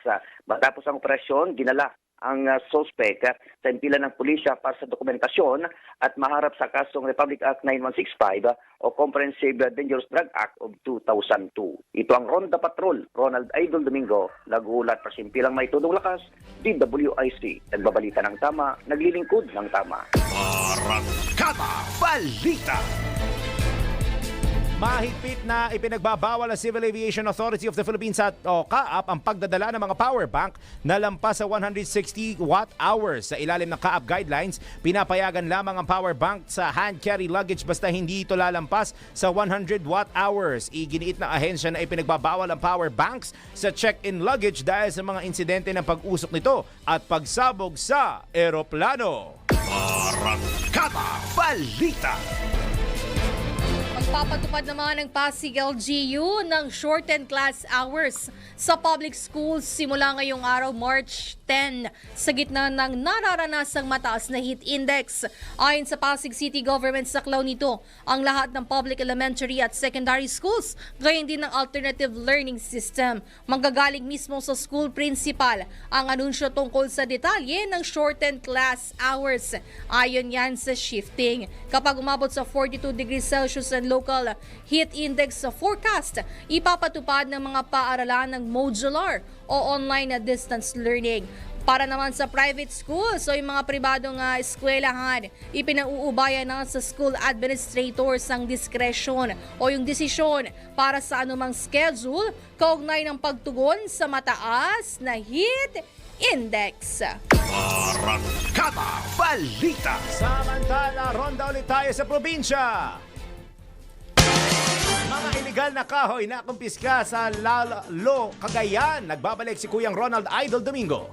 Speaker 12: Matapos ang operasyon, dinala ang suspect sa impila ng pulisya para sa dokumentasyon at maharap sa kasong Republic Act 9165 o Comprehensive Dangerous Drug Act of 2002. Ito ang Ronda Patrol, Ronald Idol Domingo, nagulat para sa impilang may tudong lakas, DWIC, nagbabalita ng tama, naglilingkod ng tama.
Speaker 3: Arangkada Balita.
Speaker 1: Mahigpit na ipinagbabawal ng Civil Aviation Authority of the Philippines at CAAP ang pagdadala ng mga power bank na lampas sa 160 watt-hours. Sa ilalim ng CAAP guidelines, pinapayagan lamang ang power bank sa hand-carry luggage basta hindi ito lalampas sa 100 watt-hours. Iginiit ng ahensya na ipinagbabawal ang power banks sa check-in luggage dahil sa mga insidente ng pag-usok nito at pagsabog sa eroplano.
Speaker 3: Arrancada Balita.
Speaker 2: Magpapatupad naman ng Pasig LGU ng shortened class hours sa public schools simula ngayong araw, March 10, sa gitna ng nararanasang mataas na heat index. Ayon sa Pasig City Government, saklaw nito ang lahat ng public elementary at secondary schools, gayon din ng alternative learning system. Manggagaling mismo sa school principal ang anunsyo tungkol sa detalye ng shortened class hours. Ayon yan sa shifting. Kapag umabot sa 42 degrees Celsius ang local heat index sa forecast, ipapatupad ng mga paaralan ng modular o online na distance learning. Para naman sa private schools o yung mga pribadong eskwelahan, ipinauubaya na sa school administrators ang diskresyon o yung desisyon para sa anumang schedule kaugnay ng pagtugon sa mataas na heat index.
Speaker 3: Arrancada Balita.
Speaker 1: Samantala, ronda ulit tayo sa probinsya. Mga iligal na kahoy na kumpiska sa Lalo, Cagayan. Nagbabalik si Kuyang Ronald Idol Domingo.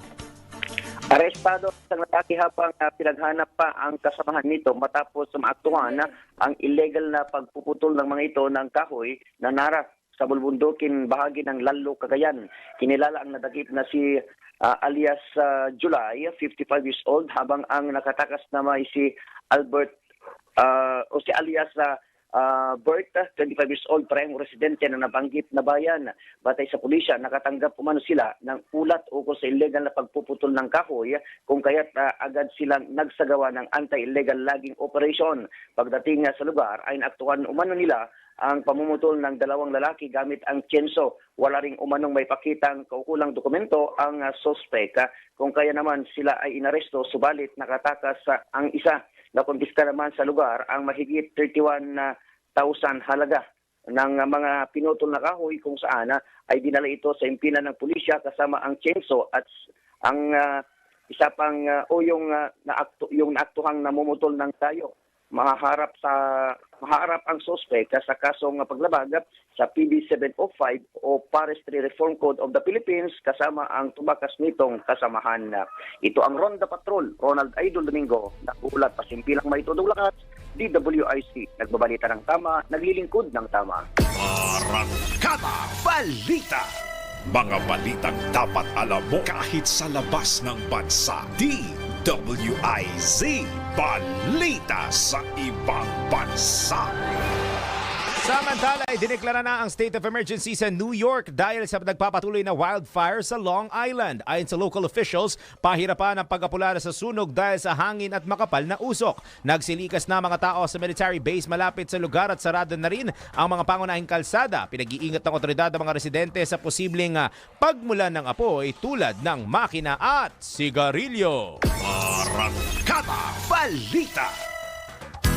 Speaker 12: Arestado ang lalaki habang pinaghanap pa ang kasamahan nito matapos maaktuhan ang illegal na pagpuputol ng mga ito ng kahoy na nara sa bulbundukin bahagi ng Lalo, Cagayan. Kinilala ang nadakip na si alias July, 55 years old, habang ang nakatakas naman si Albert o si alias Bert, 25 years old, parehong residente na nabanggit na bayan. Batay sa pulisya, nakatanggap umano sila ng ulat ukol sa illegal na pagpuputol ng kahoy, kung kaya't agad silang nagsagawa ng anti-illegal logging operation. Pagdating sa lugar ay naaktuhan umano nila ang pamumutol ng dalawang lalaki gamit ang tsenso. Wala ring umanong may pakitang kaukulang dokumento ang suspect. Kung kaya naman sila ay inaresto, subalit nakatakas ang isa. Nakumpiska naman sa lugar ang mahigit 31,000 halaga ng mga pinutol na kahoy, kung saan ay dinala ito sa impilan ng pulisya kasama ang tsenso at ang isa pang yung naaktuhang namumutol ng tayo. Maharap ang suspect sa kasong paglabag sa PB 705 o Forestry Reform Code of the Philippines kasama ang tumakas nitong kasamahan. Ito ang Ronda Patrol, Ronald Idol Domingo, nagulat pasimpilang may tudong lakas, DWIC, nagbabalita ng tama, naglilingkod ng tama.
Speaker 3: Arrancada Balita. Mga balitang dapat alam mo kahit sa labas ng bansa. DWIZ, balita sa ibang bansa.
Speaker 1: Samantala, idineklara na ang state of emergency sa New York dahil sa nagpapatuloy na wildfire sa Long Island. Ayon sa local officials, pahirapan ang pagkapula sa sunog dahil sa hangin at makapal na usok. Nagsilikas na mga tao sa military base malapit sa lugar at sarado na rin ang mga pangunahing kalsada. Pinag-iingat ng otoridad ang mga residente sa posibleng pagmulan ng apoy tulad ng makina at sigarilyo.
Speaker 3: Arrancada Balita.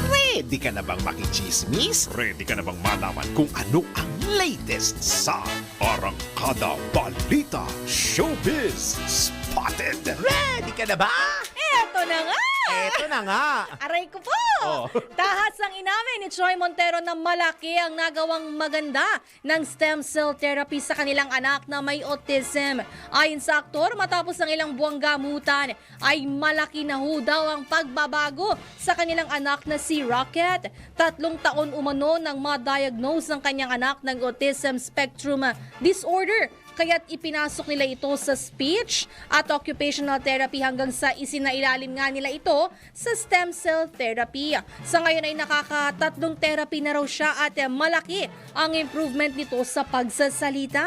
Speaker 3: Ready ka na bang makichismis? Ready ka na bang malaman kung ano ang latest sa Arrancada Balita Showbiz Spotted?
Speaker 1: Ready ka na ba?
Speaker 2: Eto na nga!
Speaker 1: Eto na nga!
Speaker 2: Aray ko po!
Speaker 1: Oh.
Speaker 2: Tahas ang inamin ni Troy Montero na malaki ang nagawang maganda ng stem cell therapy sa kanilang anak na may autism. Ayon sa aktor, matapos ang ilang buwang gamutan, ay malaki na ho daw ang pagbabago sa kanilang anak na si Rocket. 3 taon umano nang ma-diagnose ng kanyang anak ng autism spectrum disorder. Kaya't ipinasok nila ito sa speech at occupational therapy hanggang sa isinailalim nga nila ito sa stem cell therapy. Sa ngayon ay nakaka-3 therapy na raw siya at malaki ang improvement nito sa pagsasalita.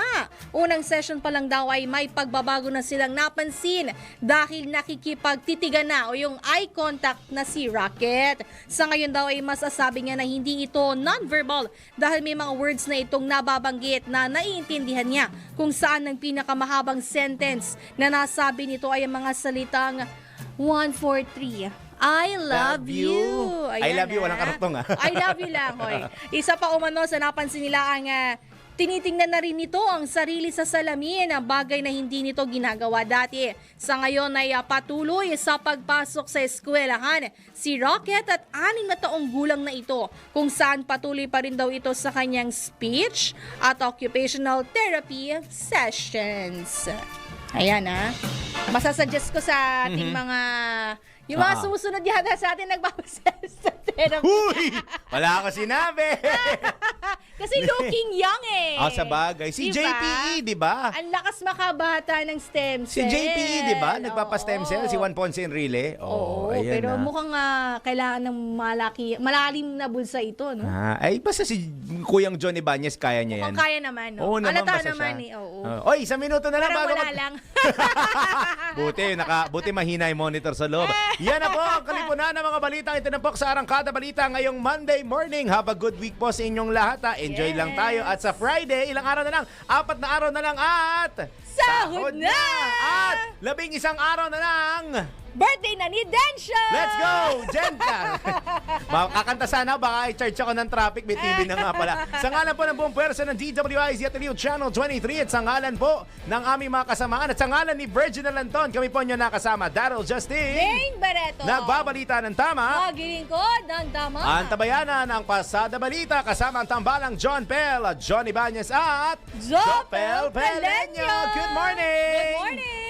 Speaker 2: Unang session pa lang daw ay may pagbabago na silang napansin dahil nakikipagtitigan na o yung eye contact na si Rocket. Sa ngayon daw ay masasabi niya na hindi ito non-verbal dahil may mga words na itong nababanggit na naiintindihan niya kung saan ang pinakamahabang sentence na nasabi nito ay ang mga salitang 1, 4, 3. I love you.
Speaker 1: I love you,
Speaker 2: Ayan,
Speaker 1: walang karuktong, ah.
Speaker 2: I love you lang, hoy. Isa pa umano sa napansin nila ang tinitingnan na rin nito ang sarili sa salamin, ang bagay na hindi nito ginagawa dati. Sa ngayon ay patuloy sa pagpasok sa eskwelahan si Rocket at 6 na taong gulang na ito, kung saan patuloy pa rin daw ito sa kanyang speech at occupational therapy sessions. Ayan masasuggest ko sa ating mga yung mga sumusunod yata sa atin nagpapaself sa therapy.
Speaker 1: Huy! Wala ako sinabi.
Speaker 2: Kasi looking young
Speaker 1: Sa bagay. Si
Speaker 2: Diba?
Speaker 1: JPE, di ba?
Speaker 2: Ang lakas makabata ng stem
Speaker 1: Si
Speaker 2: cell.
Speaker 1: JPE, di ba? Nagpapa-stem cell, si Juan Ponce Enrile.
Speaker 2: Oo,
Speaker 1: ayan
Speaker 2: pero
Speaker 1: na.
Speaker 2: mukhang kailangan ng malalim na bulsa ito, no?
Speaker 1: Ay, basta si Kuyang John Ibanez, kaya niya yan.
Speaker 2: Mukhang kaya naman, no?
Speaker 1: Oo naman,
Speaker 2: Halata
Speaker 1: basta
Speaker 2: naman,
Speaker 1: siya.
Speaker 2: oo.
Speaker 1: Oy, 1 minuto na lang
Speaker 2: Parang
Speaker 1: bago
Speaker 2: wala lang.
Speaker 1: buti mahina yung monitor sa loob. Yan na po ang kalipunan ng mga balitang itinampok sa Arangkada Balita ngayong Monday morning. Have a good week po sa inyong lahat. Enjoy lang tayo. At sa Friday, ilang araw na lang? 4 na araw na lang at...
Speaker 2: Sahod na!
Speaker 1: At 11 araw na lang...
Speaker 2: Birthday na ni Densyo!
Speaker 1: Let's go! Jenta! Makakanta sana, baka i-charge ako ng traffic. May TV na nga pala. Sa ngalan po ng buong pwersa ng DWIZ at Liu Channel 23 at sa ngalan po ng aming mga kasamaan at sa ngalan ni Virginal Anton, kami po nyo nakasama. Daryl Justin.
Speaker 2: Ding Barreto.
Speaker 1: Nagbabalita ng tama.
Speaker 2: Maglilingkod ng tama.
Speaker 1: Ang tabayanan ng Pasada Balita kasama ang tambalang John Pell, John Ibanez at
Speaker 2: Jopel Peleño.
Speaker 1: Good morning!
Speaker 2: Good morning!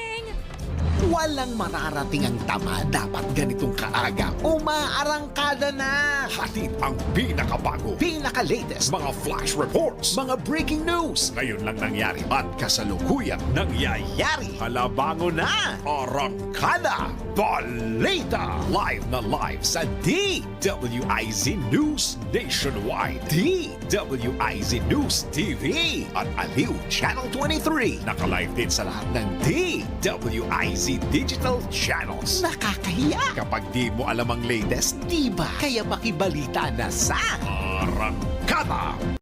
Speaker 4: Walang mararating ang tama dapat ganitong kaaga. Umaarangkada na! Hatid ang pinakabago, pinaka-latest, mga flash reports, mga breaking news. Ngayon lang nangyari at kasalukuyan nangyayari. Halabango na! Arangkada Balita! Live na live sa DWIZ News Nationwide, DWIZ News TV at Aliw Channel 23. Naka-live din sa lahat ng DWIZ digital channels. Nakakahiya kapag di mo alam ang latest, di ba? Kaya makibalita na sa Arangkada